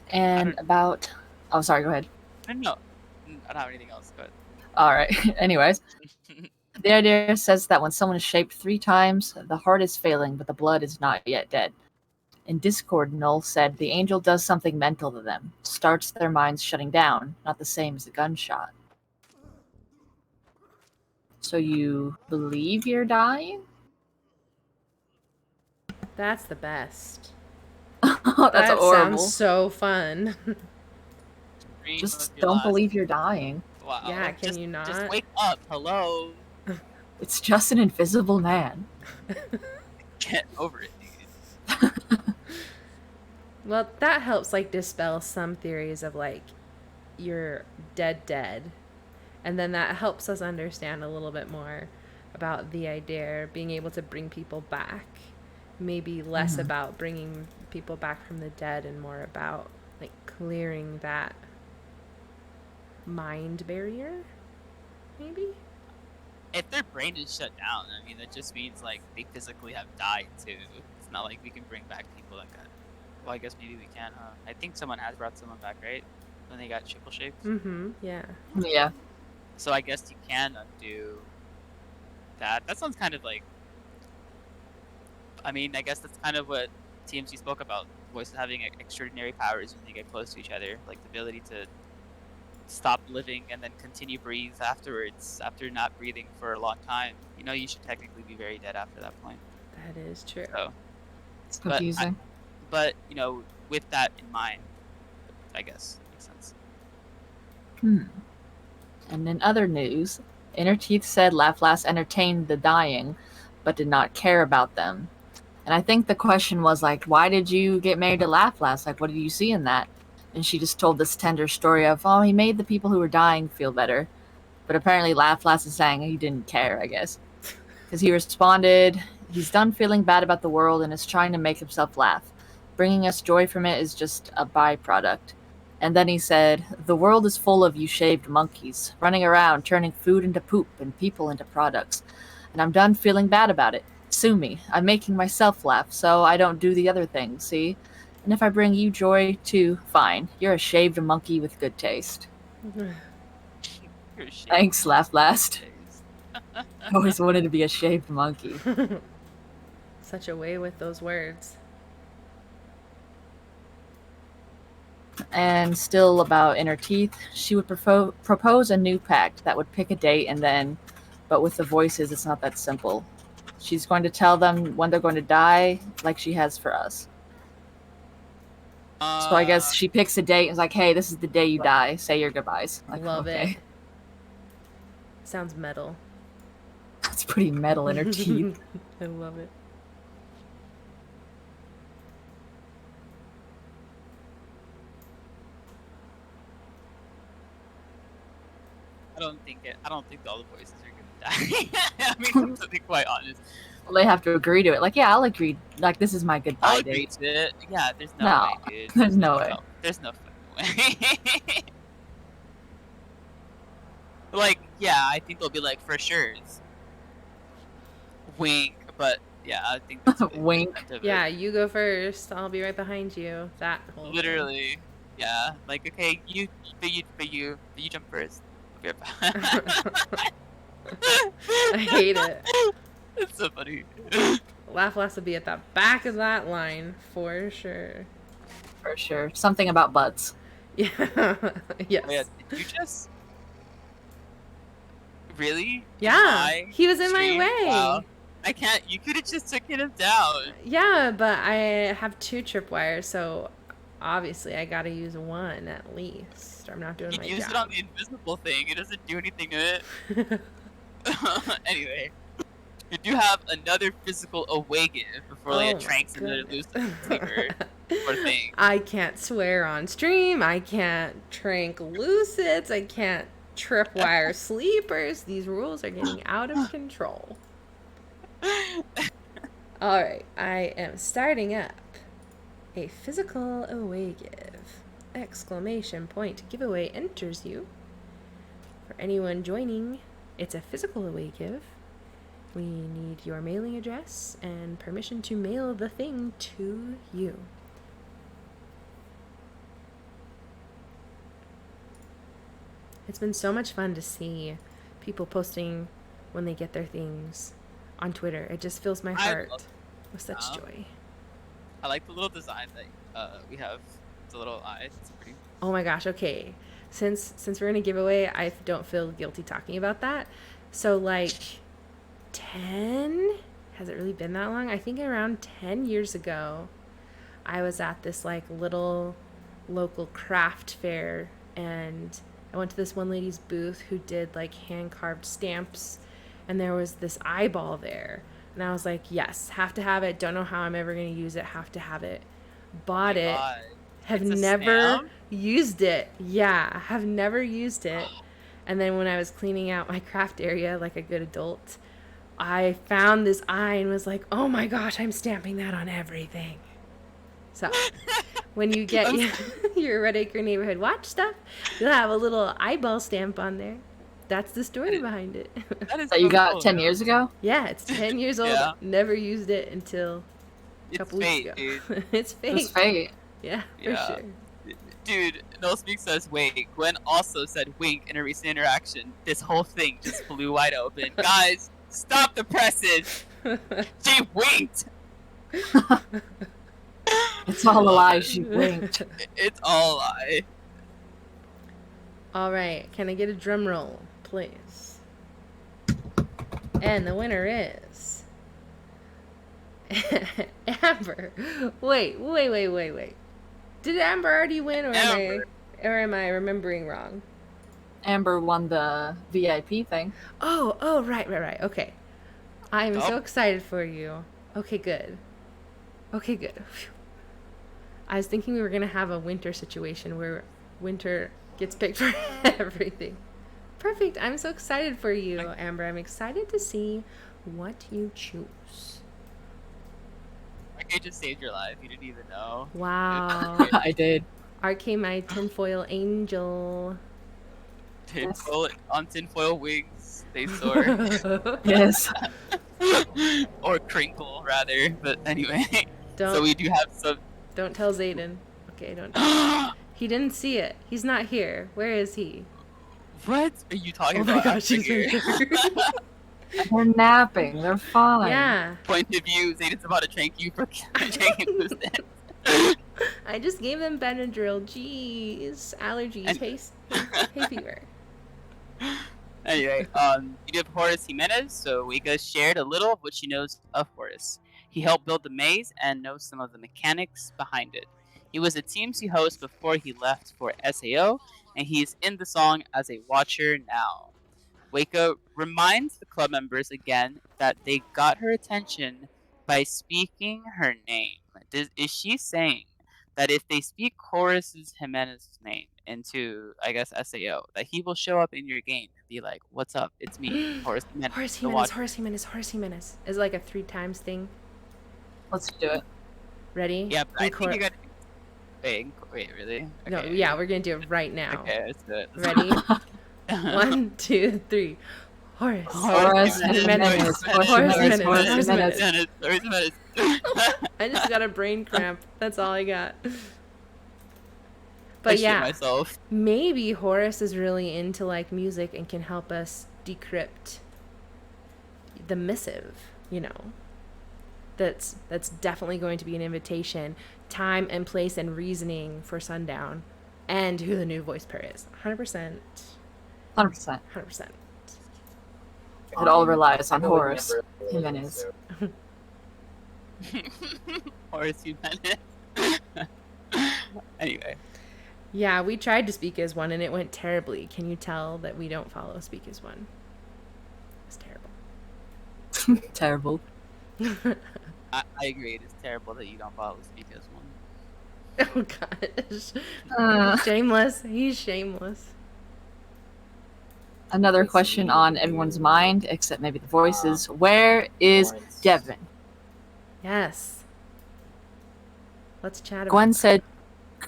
And about... Oh, sorry, go ahead. No, I don't have anything else, but... Alright, anyways. The idea says that when someone is shaped 3 times, the heart is failing, but the blood is not yet dead. In Discord, Null said the angel does something mental to them, starts their minds shutting down, not the same as a gunshot. So you believe you're dying? That's the best. That's that horrible. Sounds so fun. Just don't believe you're dying. Wow. Yeah, can you not? Just wake up. Hello. It's just an invisible man. Get over it, dude. Well, that helps like dispel some theories of like you're dead. And then that helps us understand a little bit more about the idea of being able to bring people back. Maybe less about bringing people back from the dead and more about like clearing that mind barrier, maybe? If their brain is shut down, I mean, that just means like they physically have died too. It's not like we can bring back people that got. Well, I guess maybe we can. I think someone has brought someone back, right? When they got triple shaped. Yeah. Yeah. So I guess you can undo that. That sounds kind of like. I mean, I guess that's kind of what TMC spoke about. Voices having extraordinary powers when they get close to each other, like the ability to stop living and then continue breathe afterwards after not breathing for a long time. You know, you should technically be very dead after that point. That is true. So, It's confusing. but you know, with that in mind, I guess makes sense. And in other news, Inner Teeth said Laplace entertained the dying, but did not care about them. And I think the question was like, why did you get married to Laplace? Like, what did you see in that? And she just told this tender story of, oh, he made the people who were dying feel better. But apparently Laplace is saying he didn't care, I guess. Because he responded, he's done feeling bad about the world and is trying to make himself laugh. Bringing us joy from it is just a byproduct. And then he said, the world is full of you shaved monkeys, running around, turning food into poop and people into products. And I'm done feeling bad about it. Sue me. I'm making myself laugh, so I don't do the other things, see? And if I bring you joy too, fine. You're a shaved monkey with good taste. Thanks, Laugh Last. I always wanted to be a shaved monkey. Such a way with those words. And still about Inner Teeth, she would propose a new pact that would pick a date and then, but with the voices, it's not that simple. She's going to tell them when they're going to die, like she has for us. So I guess she picks a date and is like, hey, this is the day you die. Say your goodbyes. Like, Love okay. it. Sounds metal. That's pretty metal, Inner Teeth. I love it. I don't think all the voices are gonna die. I mean, to be quite honest. Well, they have to agree to it. Like, yeah, I'll agree. Like, this is my I'll goodbye agree date. to it. Yeah, there's no No, way, dude. there's no way. There's no fucking way. Like, yeah, I think they'll be like, for sure. Wink, but yeah, I think that's what Wink. Yeah, you go first. I'll be right behind you. That whole thing. Literally. Yeah. Like, okay, you jump first. Okay. I hate it. It's so funny. Laugh Last will be at the back of that line for sure. For sure. Something about butts. Yeah. Yes. Oh, yeah, did you just really? Yeah. He was in my way. Wow. I can't. You could have just taken him down. Yeah, but I have 2 tripwires, so obviously I gotta use 1 at least. Or I'm not doing my You used job. it on the invisible thing. It doesn't do anything to it. Anyway, you do have another physical awaken before like Oh it my tranks into the goodness. lucid sleeper or thing. I can't swear on stream. I can't trank lucids. I can't tripwire sleepers. These rules are getting out of control. Alright, I am starting up a physical away give. Exclamation point giveaway enters you. For anyone joining, it's a physical away give. We need your mailing address and permission to mail the thing to you. It's been so much fun to see people posting when they get their things on Twitter. It just fills my heart with such joy. I like the little design that we have. The little eyes. It's pretty. Oh my gosh, okay. Since we're in a giveaway, I don't feel guilty talking about that. So like 10, has it really been that long? I think around 10 years ago, I was at this like little local craft fair, and I went to this one lady's booth who did like hand carved stamps, and there was this eyeball there And I was like, yes, have to have it. Don't know how I'm ever going to use it. Have to have it. Bought it. God. Have It's a never scam? used it. Yeah, have never used it. And then when I was cleaning out my craft area like a good adult, I found this eye and was like, oh my gosh, I'm stamping that on everything. So when you get your Redacre neighborhood watch stuff, you'll have a little eyeball stamp on there. That's the story behind it. That is That you so got cool, 10 man. years ago? Yeah, it's 10 years old. Yeah. Never used it until a It's couple weeks fate, ago. dude. It's fake. It's fate. Yeah, for Yeah. sure. Dude, No Speak says wait. Gwen also said wink in a recent interaction. This whole thing just flew wide open. Guys, stop the presses. She winked. It's all a lie. She winked. It's all a lie. All right, can I get a drum roll, please? And the winner is Amber. Wait. Did Amber already win, or am I remembering wrong? Amber won the VIP thing. Oh, right. Okay. I'm so Oh. excited for you. Okay, good. Phew. I was thinking we were going to have a winter situation where winter gets picked for everything. Perfect. I'm so excited for you, Amber. I'm excited to see what you choose. I just saved your life. You didn't even know. Wow. I did. RK, my tinfoil angel. On tinfoil wings, they soar. Yes. Or crinkle, rather. But anyway. Don't So we do have some. don't tell Zayden. Okay, don't. He didn't see it. He's not here. Where is he? What are you talking Oh about? my gosh, he's here? right here. They're napping. They're fine. Yeah. Point of view, Zayden's about to trank you for drinking Boosted. I just gave them Benadryl. Jeez. Allergies. Hay fever. Anyway, you have Horace Jimenez, so Wika shared a little of what she knows of Horace. He helped build the maze and knows some of the mechanics behind it. He was a TMC host before he left for SAO, and he is in the song as a watcher now. Waka reminds the club members again that they got her attention by speaking her name. Is she saying that if they speak Horace's Jimenez's name into, I guess, SAO, that he will show up in your game and be like, "What's up? It's me, Horace Jimenez." Horace Jimenez. Is it like a 3 times thing? Let's do it. Ready? Yeah, but I think you got. Wait, really? Okay. No, yeah, we're gonna do it right now. Okay, let's do it. Ready? 1, 2, 3. Horace. Horace Jimenez. Horace Jimenez. Jimenez. I just got a brain cramp. That's all I got. I But shit yeah, myself. maybe Horace is really into like music and can help us decrypt the missive, you know. That's definitely going to be an invitation, time and place and reasoning for Sundown, and who the new voice pair is. 100%. 100%. 100%. It all relies on Horace Jimenez. Horace Jimenez. Anyway. Yeah, we tried to speak as one and it went terribly. Can you tell that we don't follow speak as one? It's terrible. Terrible. I agree. It is terrible that you don't follow Speak as one. Oh gosh. Shameless. He's shameless. Another question on everyone's mind, except maybe the voices. Where is Devin? Yes. Let's chat about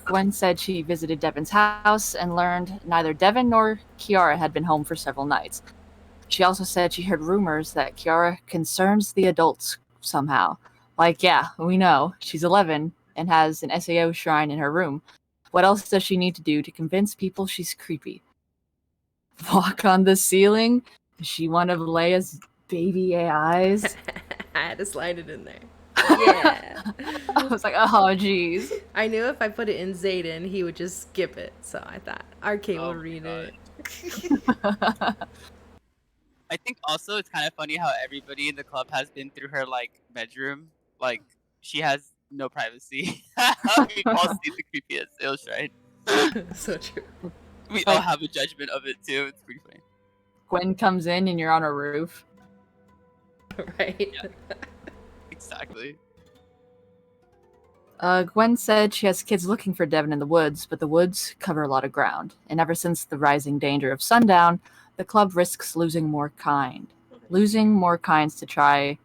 Gwen said she visited Devin's house and learned neither Devin nor Kiara had been home for several nights. She also said she heard rumors that Kiara concerns the adults somehow. Like, yeah, we know. She's 11 and has an SAO shrine in her room. What else does she need to do to convince people she's creepy? Walk on the ceiling? Does she want to Leia's baby AIs? I had to slide it in there. Yeah. I was like, oh, jeez. I knew if I put it in Zayden, he would just skip it. So I thought RK will read it. I think also it's kind of funny how everybody in the club has been through her like bedroom. Like she has no privacy. We all see the creepiest sales, right? So true. We all have a judgment of it too. It's pretty funny. Gwen comes in and you're on a roof. Right? Yeah. Exactly. Gwen said she has kids looking for Devin in the woods, but the woods cover a lot of ground, and ever since the rising danger of sundown, the club risks losing more kinds to try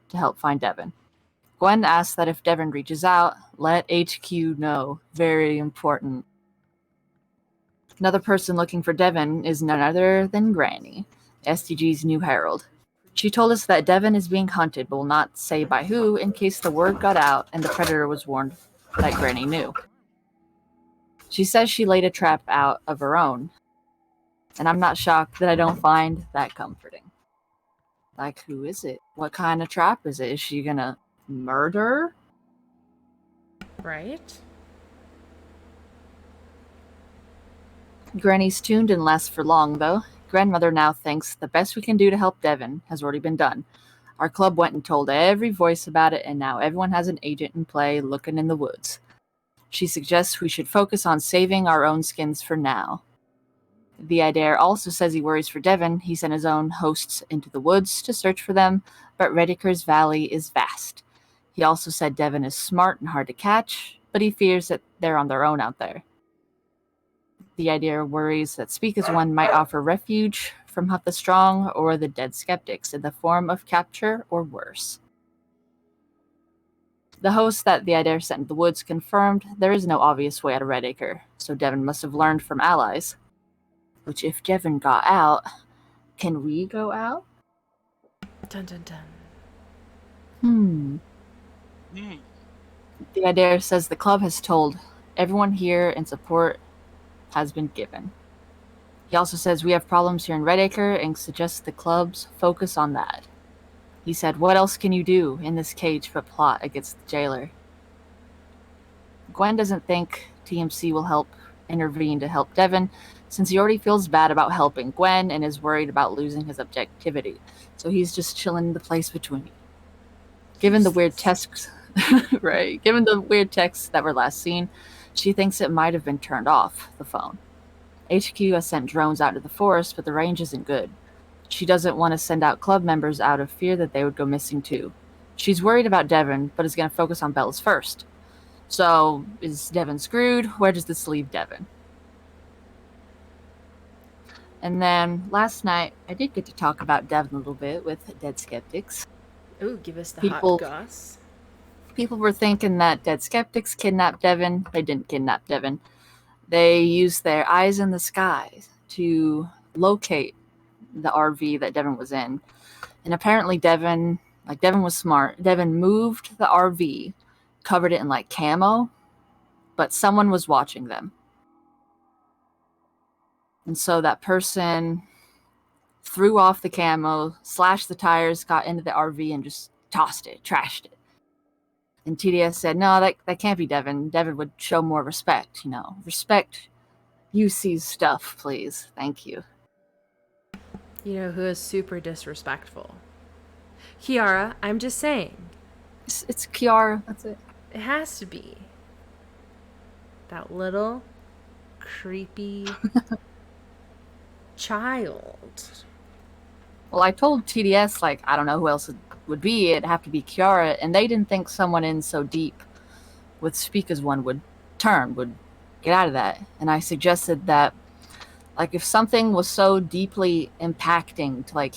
to help find Devin. Gwen asks that if Devin reaches out, let HQ know. Very important. Another person looking for Devin is none other than Granny, STG's new herald. She told us that Devin is being hunted, but will not say by who in case the word got out and the predator was warned that Granny knew. She says she laid a trap out of her own, and I'm not shocked that I don't find that comforting. Like, who is it? What kind of trap is it? Is she gonna murder? Right? Granny's tune didn't last for long, though. Grandmother now thinks the best we can do to help Devin has already been done. Our club went and told every voice about it, and now everyone has an agent in play looking in the woods. She suggests we should focus on saving our own skins for now. The Adair also says he worries for Devin. He sent his own hosts into the woods to search for them, but Redacre's valley is vast. He also said Devin is smart and hard to catch, but he fears that they're on their own out there. The Adair worries that Speak as One might offer refuge from Huff the Strong or the dead skeptics in the form of capture or worse. The host that the Adair sent into the woods confirmed there is no obvious way out of Redacre, so Devin must have learned from allies. Which, if Devin got out, can we go out? Dun dun dun. The Adair says the club has told everyone here and support has been given. He also says we have problems here in Redacre and suggests the clubs focus on that. He said, what else can you do in this cage but plot against the jailer? Gwen doesn't think TMC will help intervene to help Devin, since he already feels bad about helping Gwen and is worried about losing his objectivity. So he's just chilling the place between. Given the weird texts, right? Given the weird texts that were last seen, she thinks it might have been turned off, the phone. HQ has sent drones out to the forest, but the range isn't good. She doesn't want to send out club members out of fear that they would go missing too. She's worried about Devin, but is going to focus on Bellas first. So, is Devin screwed? Where does this leave Devin? And then, last night, I did get to talk about Devin a little bit with Dead Skeptics. Ooh, give us the People- hot goss. People were thinking that Dead Skeptics kidnapped Devin. They didn't kidnap Devin. They used their eyes in the sky to locate the RV that Devin was in. And apparently Devin was smart. Devin moved the RV, covered it in like camo, but someone was watching them. And so that person threw off the camo, slashed the tires, got into the RV and just tossed it, trashed it. And TDS said, no, that can't be Devin. Devin would show more respect, Respect UC's stuff, please. Thank you. You know who is super disrespectful? Kiara, I'm just saying. It's Kiara. That's it. It has to be. That little creepy child. Well, I told TDS, I don't know who else it would be. It'd have to be Kiara. And they didn't think someone in so deep with Speak as One would get out of that. And I suggested that, if something was so deeply impacting to,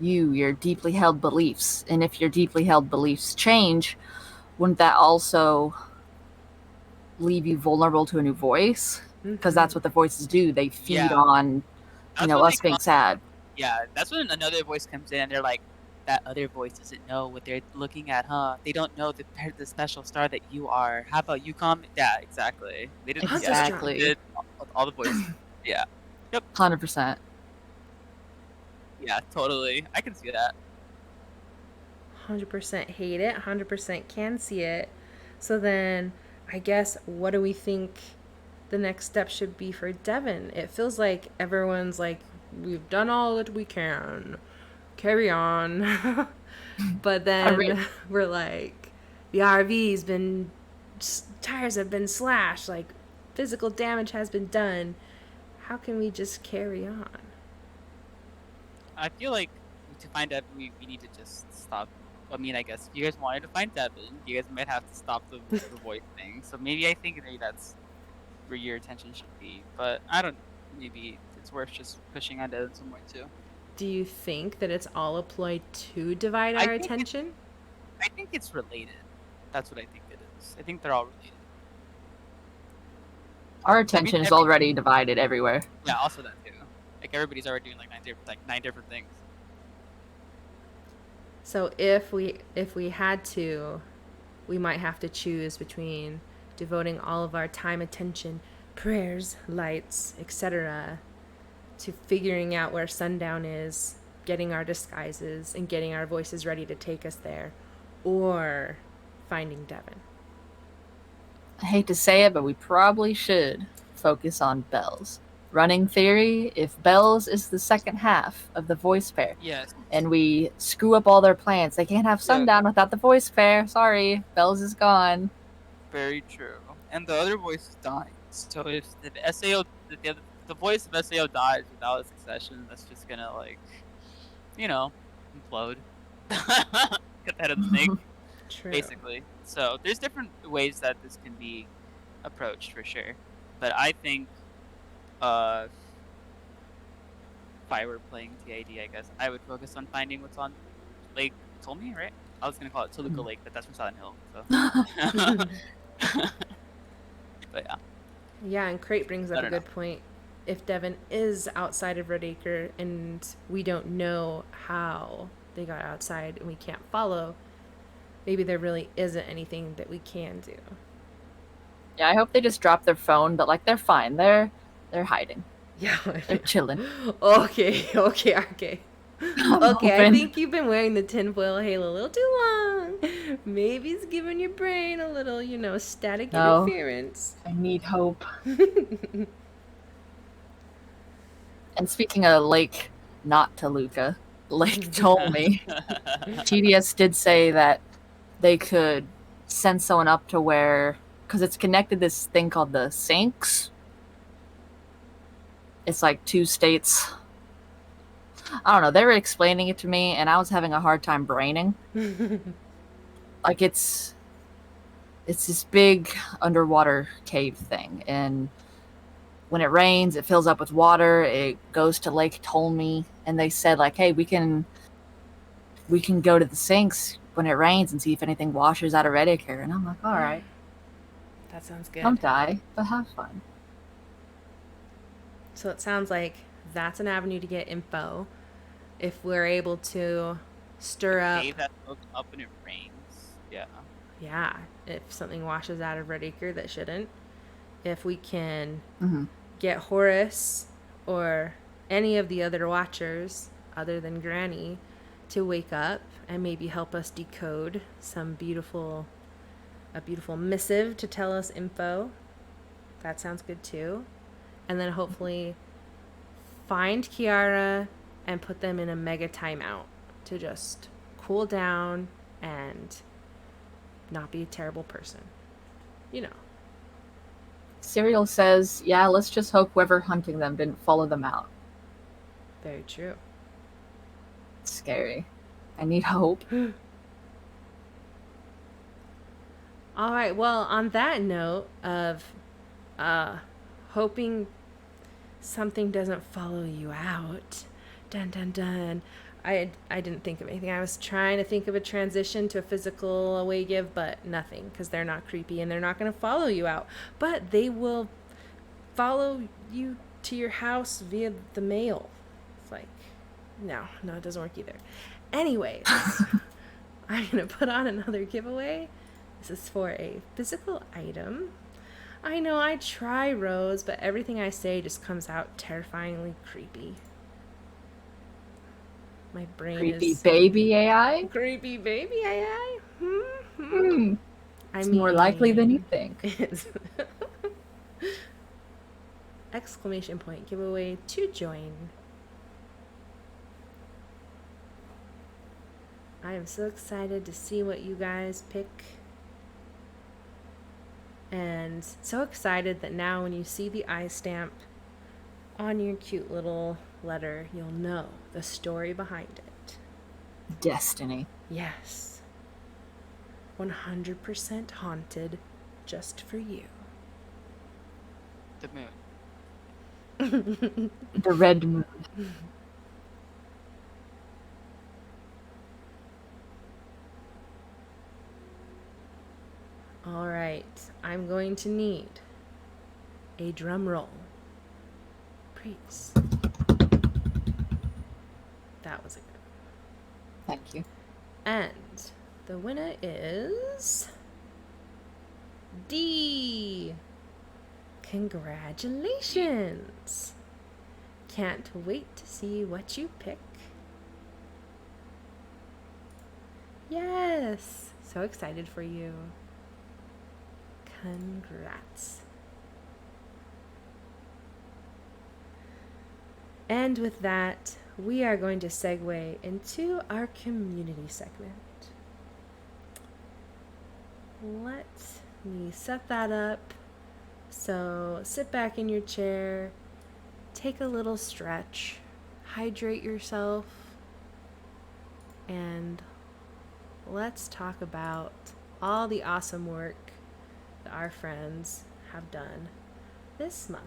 your deeply held beliefs, and if your deeply held beliefs change, wouldn't that also leave you vulnerable to a new voice? Because that's what the voices do. They feed on, That's what us they being call- sad. Yeah, that's when another voice comes in and they're like, that other voice doesn't know what they're looking at, huh? They don't know the special star that you are. How about you come? Yeah, exactly. They didn't. Exactly. Yeah, all the voices. Yeah. 100%. Yeah, totally. I can see that. 100% hate it, 100% can see it. So then, I guess, what do we think the next step should be for Devin? It feels like everyone's like, we've done all that we can. Carry on. But then we're like, the RV's been, tires have been slashed, physical damage has been done. How can we just carry on? I feel like to find Devin, we need to just stop. I mean, I guess if you guys wanted to find Devin, you guys might have to stop the voice thing. So maybe I think maybe that's where your attention should be. But I don't know. Maybe it's worth just pushing on Devin some more too. Do you think that it's all a ploy to divide our attention? I think it's related. That's what I think it is. I think they're all related. Our attention is already divided everywhere. Yeah, also that too. Like everybody's already doing like nine different things. So if we had to, we might have to choose between devoting all of our time, attention, prayers, lights, etc. to figuring out where sundown is, getting our disguises, and getting our voices ready to take us there, or finding Devin. I hate to say it, but we probably should focus on Bells. Running theory, if Bells is the second half of the voice pair, yes, and we screw up all their plans, they can't have sundown without the voice pair. Sorry, Bells is gone. Very true. And the other voice is dying. So if the voice of SAO dies without a succession, that's just gonna implode. Get that of the snake. True. Basically. So there's different ways that this can be approached for sure. But I think if I were playing TID, I guess I would focus on finding what's on Lake Tolmi, right? I was gonna call it Toluca Lake, but that's from Silent Hill. So. But yeah. Yeah, and Crate brings up a good point. If Devin is outside of Redacre and we don't know how they got outside and we can't follow, maybe there really isn't anything that we can do. Yeah, I hope they just drop their phone, but they're fine. They're hiding. Yeah. They're chilling. Okay. Okay, I think you've been wearing the tinfoil halo a little too long. Maybe it's giving your brain a little, static interference. I need hope. And speaking of Lake, not Toluca, Lake Tolmi, TDS did say that they could send someone up to where, because it's connected this thing called the Sinks. It's like two states. I don't know. They were explaining it to me, and I was having a hard time braining. It's this big underwater cave thing, and when it rains, it fills up with water. It goes to Lake Tolmi, and they said hey, we can go to the Sinks when it rains and see if anything washes out of Redacre. And I'm like, all right, that sounds good. Don't die, but have fun. So it sounds like that's an avenue to get info. If we're able to stir up... cave that fills up when it rains. Yeah. Yeah, if something washes out of Redacre that shouldn't. If we can get Horace or any of the other watchers, other than Granny, to wake up and maybe help us decode a beautiful missive to tell us info. That sounds good too. And then hopefully find Kiara and put them in a mega timeout to just cool down and not be a terrible person. Serial says, yeah, let's just hope whoever hunting them didn't follow them out. Very true. It's scary. I need hope. All right, well, on that note of hoping something doesn't follow you out, dun dun dun, I didn't think of anything. I was trying to think of a transition to a physical away give, but nothing, because they're not creepy and they're not going to follow you out. But they will follow you to your house via the mail. It's no, it doesn't work either. Anyways, I'm going to put on another giveaway. This is for a physical item. I know I try, Rose, but everything I say just comes out terrifyingly creepy. My brain creepy is... baby AI? Creepy baby AI? It's more likely than you think. Exclamation point giveaway to join. I am so excited to see what you guys pick. And so excited that now when you see the eye stamp on your cute little letter, you'll know the story behind it. Destiny. Yes. 100% haunted just for you. The moon. The red moon. All right, I'm going to need a drum roll. Please. That was a good one. Thank you. And the winner is D. Congratulations. Can't wait to see what you pick. Yes, so excited for you. Congrats. And with that, we are going to segue into our community segment. Let me set that up. So sit back in your chair, take a little stretch, hydrate yourself, and let's talk about all the awesome work that our friends have done this month.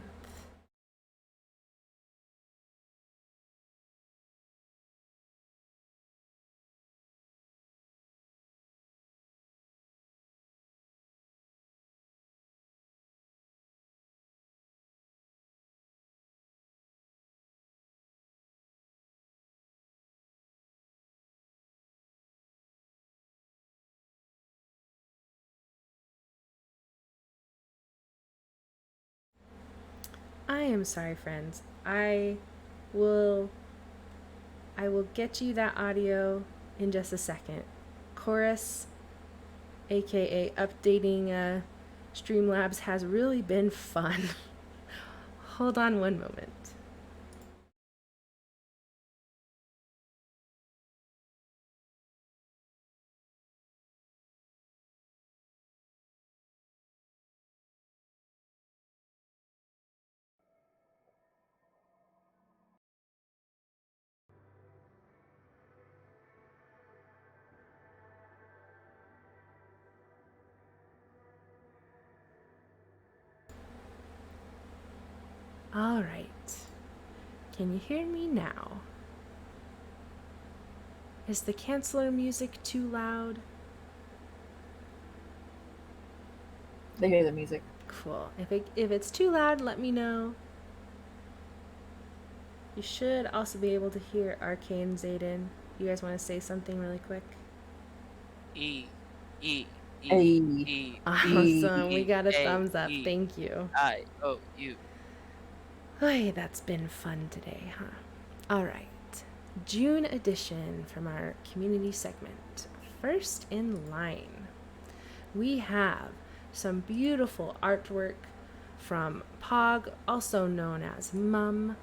I am sorry, friends. Will I will get you that audio in just a second. Chorus, aka updating Streamlabs, has really been fun. Hold on one moment. All right. Can you hear me now? Is the canceller music too loud? They hear the music. Cool. If it's too loud, let me know. You should also be able to hear Arcane Zayden. You guys want to say something really quick? E E E Hey. E Awesome. We got a A, thumbs up. E, Thank you. I-O-U. Hey, that's been fun today, huh? All right. June edition from our community segment. First in line, we have some beautiful artwork from Pog, also known as Mum.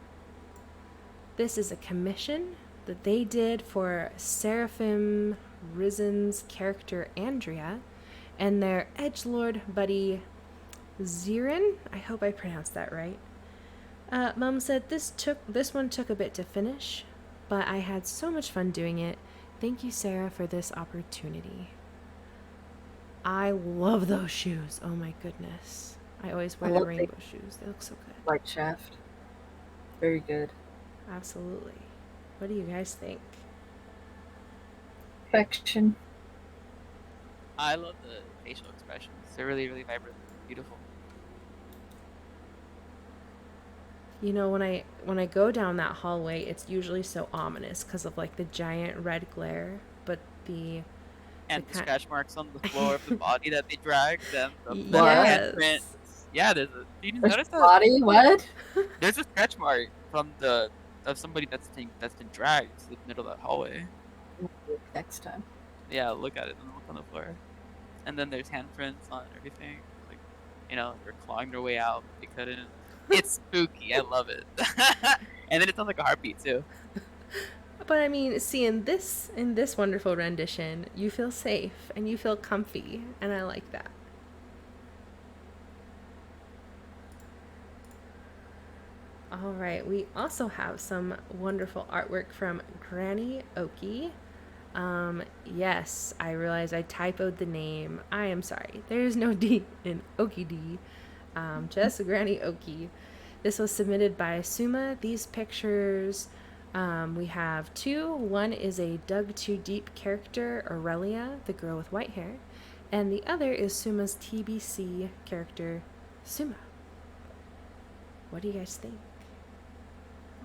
This is a commission that they did for Seraphim Risen's character Andrea and their edgelord buddy Zirin. I hope I pronounced that right. Mum said this one took a bit to finish, but I had so much fun doing it. Thank you, Sarah, for this opportunity. I love those shoes. Oh my goodness. I always wear the rainbow shoes. They look so good. Light shaft. Very good. Absolutely. What do you guys think? Perfection. I love the facial expressions. They're really, really vibrant. Beautiful. You know, when I go down that hallway, it's usually so ominous because of like the giant red glare, but the scratch marks on the floor of the body that they dragged, and the yes. handprint. Yeah, did you notice that? Body? What? There's a scratch mark from of somebody that's been dragged to the middle of that hallway. Next time. Yeah, look at it and look on the floor. And then there's handprints on everything. Like, they're clawing their way out. They couldn't. It's spooky. I love it. And then it sounds like a heartbeat too. But I mean, see, in this wonderful rendition, you feel safe and you feel comfy, and I like that. All right, we also have some wonderful artwork from Granny Oki. Yes, I realized I typoed the name. I am sorry. There is no D in Okie D. Just Granny Okie. This was submitted by Suma. These pictures, we have two. One is a Dug Too Deep character, Aurelia, the girl with white hair, and the other is Suma's TBC character, Suma. What do you guys think?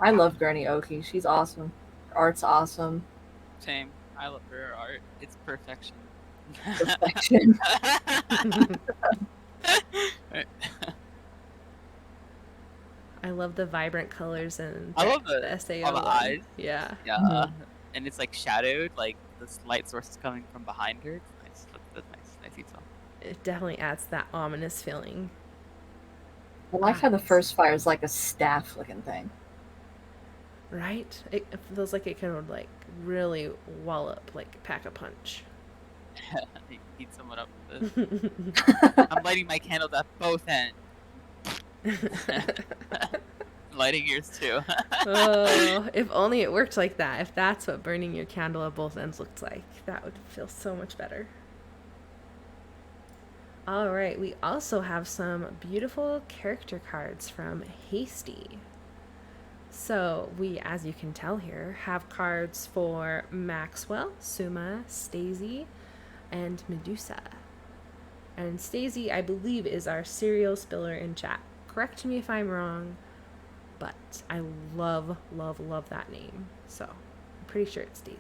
I love Granny Oki. She's awesome. Her art's awesome. Same. I love her art. It's perfection. Perfection. I love the vibrant colors and I love the SAO all the one. eyes. Yeah. Yeah, Mhm. and it's like shadowed, like this light source is coming from behind her. It's nice. That's nice. Nice detail. It definitely adds that ominous feeling. I like how the first fire is like a staff looking thing. Right? It feels like it could like really wallop, like pack a punch. You heat someone up with this. I'm lighting my candles at both ends. Lighting yours too. Oh, if only it worked like that. If that's what burning your candle at both ends looked like, that would feel so much better. All right, we also have some beautiful character cards from Hasty. So we, as you can tell here, have cards for Maxwell, Suma, Stacey, and Medusa. And Stacey, I believe, is our serial spiller in chat. Correct me if I'm wrong, but I love, love, love that name. So I'm pretty sure it's Daisy.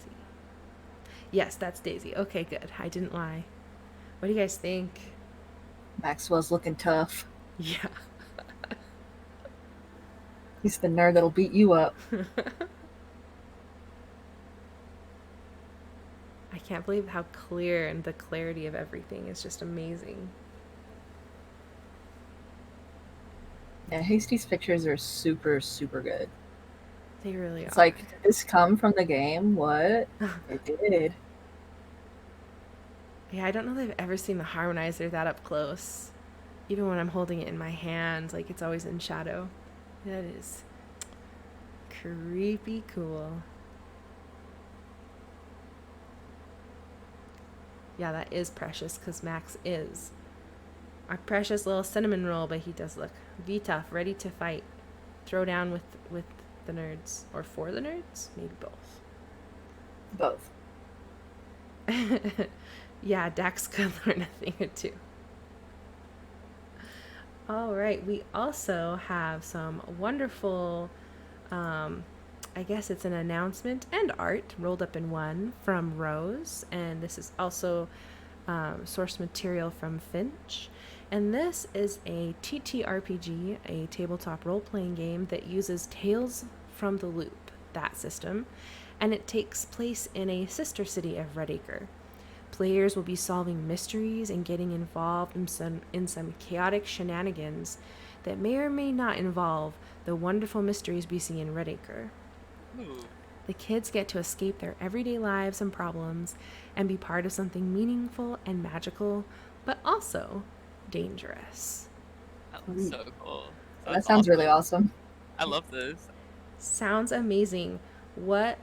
Yes, that's Daisy. Okay, good. I didn't lie. What do you guys think? Maxwell's looking tough. Yeah. He's the nerd that'll beat you up. I can't believe how clear and the clarity of everything is just amazing. Yeah, Hasty's pictures are super, super good. They really It's are. like, did this come from the game? What? It did. Yeah, I don't know that I've ever seen the harmonizer that up close. Even when I'm holding it in my hands, like it's always in shadow. That is creepy cool. Yeah, that is precious because Max is our precious little cinnamon roll, but he does look V-tough, ready to fight. Throw down with the nerds. Or for the nerds? Maybe both. Both. Yeah, Dax could learn a thing or two. All right, we also have some wonderful, I guess it's an announcement and art rolled up in one from Rose. And this is also source material from Finch. And this is a TTRPG, a tabletop role-playing game that uses Tales from the Loop, that system, and it takes place in a sister city of Redacre. Players will be solving mysteries and getting involved in some chaotic shenanigans that may or may not involve the wonderful mysteries we see in Redacre. Ooh. The kids get to escape their everyday lives and problems and be part of something meaningful and magical, but also dangerous. That looks so cool. That sounds really awesome. I love this. Sounds amazing. What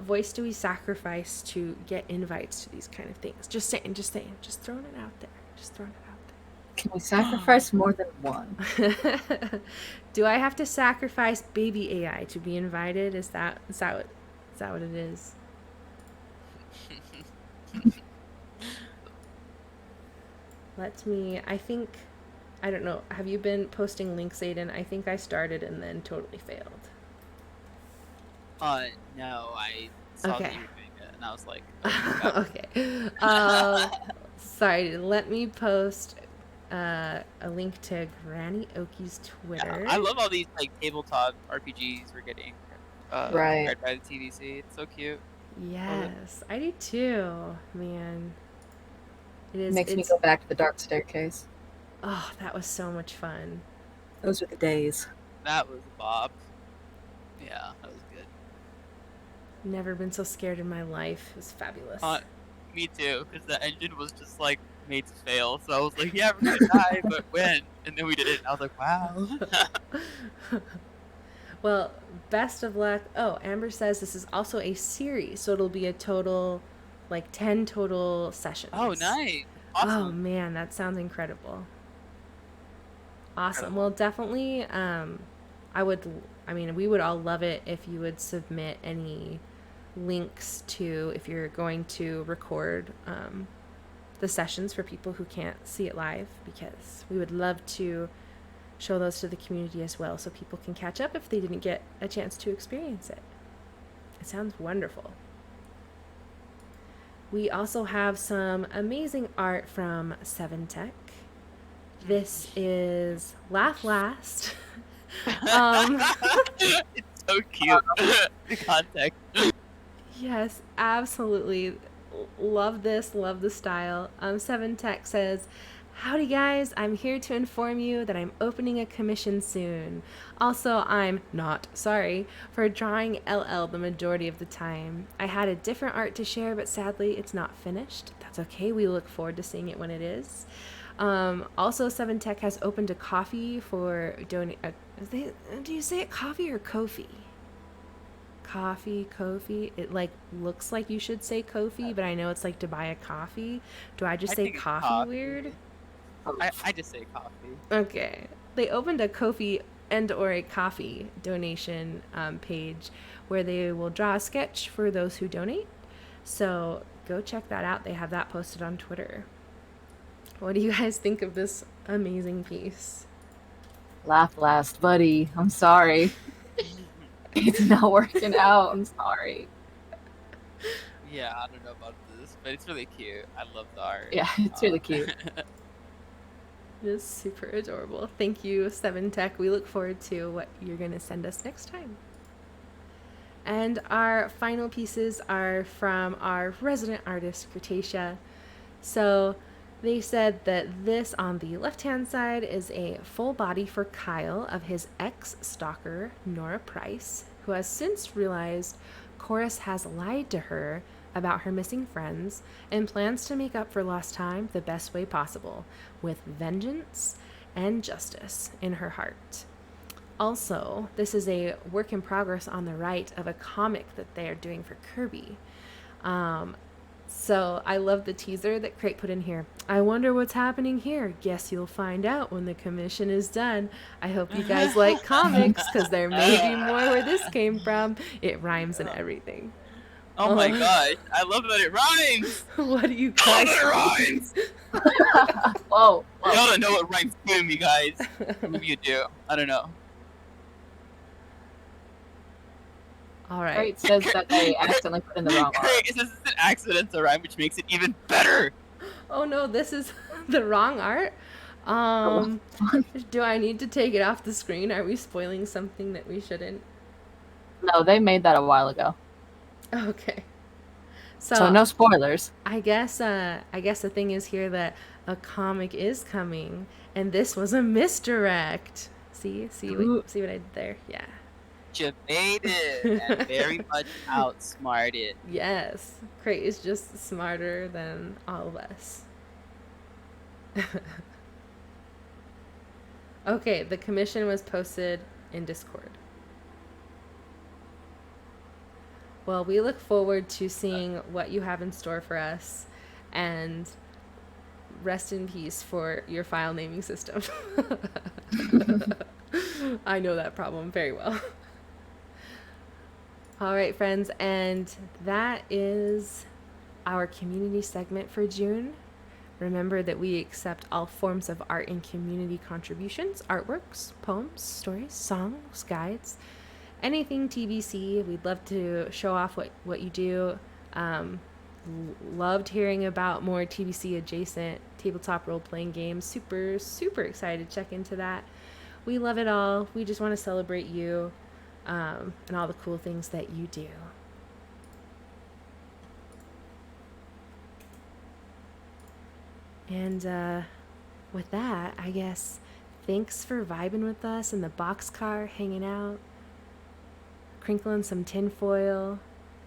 voice do we sacrifice to get invites to these kind of things? Just saying, just throwing it out there. Just throwing it out Can we sacrifice more than one? there. Do I have to sacrifice baby AI to be invited? Is that what it is? I don't know. Have you been posting links, Aiden? I think I started and then totally failed. No, I saw Okay. that you were doing it, and I was like, oh, Okay. Sorry, let me post a link to Granny Okie's Twitter. yeah, I love all these like tabletop RPGs we're getting Right. prepared by the TVC. It's so cute. Yes, I do too, man. It Makes me go back to the Dark Staircase. Oh, that was so much fun. Those are the days. That was Bob. Yeah, that was good. Never been so scared in my life. It was fabulous. Me too, because the engine was just like made to fail. So I was like, yeah, we're gonna die, but when? And then we did it. And I was like, wow. Well, best of luck. Oh, Amber says this is also a series, so it'll be a total, like 10 total sessions. Oh, nice. Oh Awesome. man, that sounds incredible. Awesome. Incredible. Well, definitely, I would, I mean, we would all love it if you would submit any links to if you're going to record the sessions for people who can't see it live, because we would love to show those to the community as well so people can catch up if they didn't get a chance to experience it. It sounds wonderful. We also have some amazing art from 7 Tech. This is Laugh Last. It's so cute. The context. Yes, absolutely. Love this, love the style. 7 Tech says, "Howdy guys, I'm here to inform you that I'm opening a commission soon. Also, I'm not sorry for drawing LL the majority of the time. I had a different art to share, but sadly it's not finished. That's okay, we look forward to seeing it when it is. Also, 7 Tech has opened a coffee for donate. Do you say it coffee or Kofi? Kofi. It like looks like you should say Kofi, but I know it's like to buy a coffee. Do I just I say think it's coffee coffee. weird? I just say coffee. Okay. They opened a Kofi and or a coffee donation page where they will draw a sketch for those who donate. So go check that out. They have that posted on Twitter. What do you guys think of this amazing piece? Laugh last, buddy. I'm sorry. It's not working out. I'm sorry. Yeah, I don't know about this, but it's really cute. I love the art. Yeah, it's really cute. It's super adorable. Thank you, 7 Tech. We look forward to what you're going to send us next time. And our final pieces are from our resident artist, Cretacia. So they said that this on the left-hand side is a full body for Kyle of his ex-stalker, Nora Price, who has since realized Chorus has lied to her about her missing friends and plans to make up for lost time the best way possible, with vengeance and justice in her heart. Also, this is a work in progress on the right of a comic that they are doing for Kirby. So I love the teaser that Crate put in here. I wonder what's happening here. Guess you'll find out when the commission is done. I hope you guys like comics, because there may be more where this came from. It rhymes and everything. Oh my gosh, I love that it rhymes! What do you Oh, guys that it rhymes! Whoa. Y'all don't know what rhymes to me, guys. Maybe you do. I don't know. All right. Right, says that they accidentally put in the wrong art. It says it's an accidental rhyme, which makes it even better. Oh no, this is the wrong art. Do I need to take it off the screen? Are we spoiling something that we shouldn't? No, they made that a while ago. Okay. So no spoilers. I guess the thing is here that a comic is coming, and this was a misdirect. See what I did there? Yeah. You made it, and very much outsmarted. Yes, Crate is just smarter than all of us. Okay, the commission was posted in Discord. Well, we look forward to seeing what you have in store for us, and rest in peace for your file naming system. I know that problem very well. All right, friends, and that is our community segment for June. Remember that we accept all forms of art and community contributions, artworks, poems, stories, songs, guides, anything TBC. We'd love to show off what you do. Loved hearing about more TBC adjacent tabletop role-playing games. Super, super excited to check into that. We love it all. We just want to celebrate you and all the cool things that you do. And with that, I guess thanks for vibing with us in the boxcar, hanging out, crinkling some tinfoil,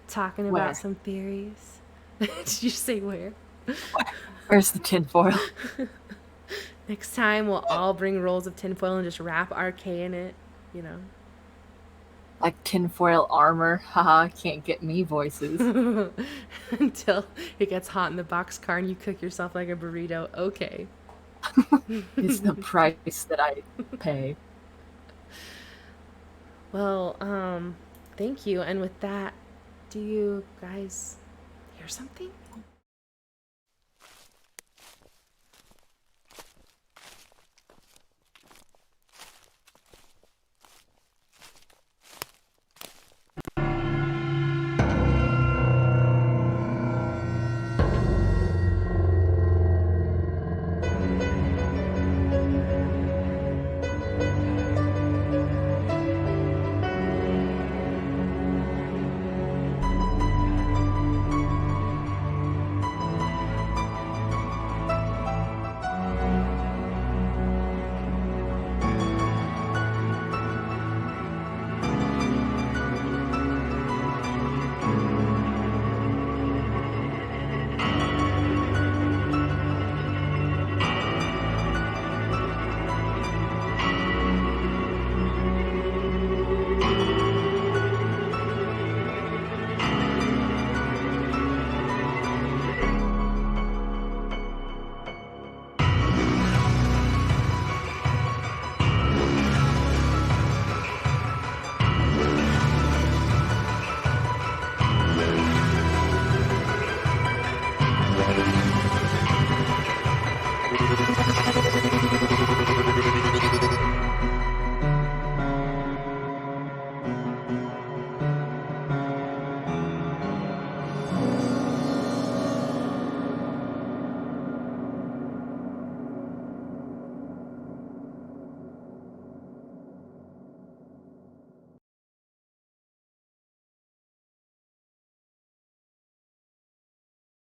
talking about some theories. Did you say where? Where's the tinfoil? Next time we'll all bring rolls of tinfoil and just wrap RK in it, you know. Like tinfoil armor. Haha, can't get me voices. Until it gets hot in the boxcar and you cook yourself like a burrito. Okay. It's the price that I pay. Well, thank you. And with that, do you guys hear something?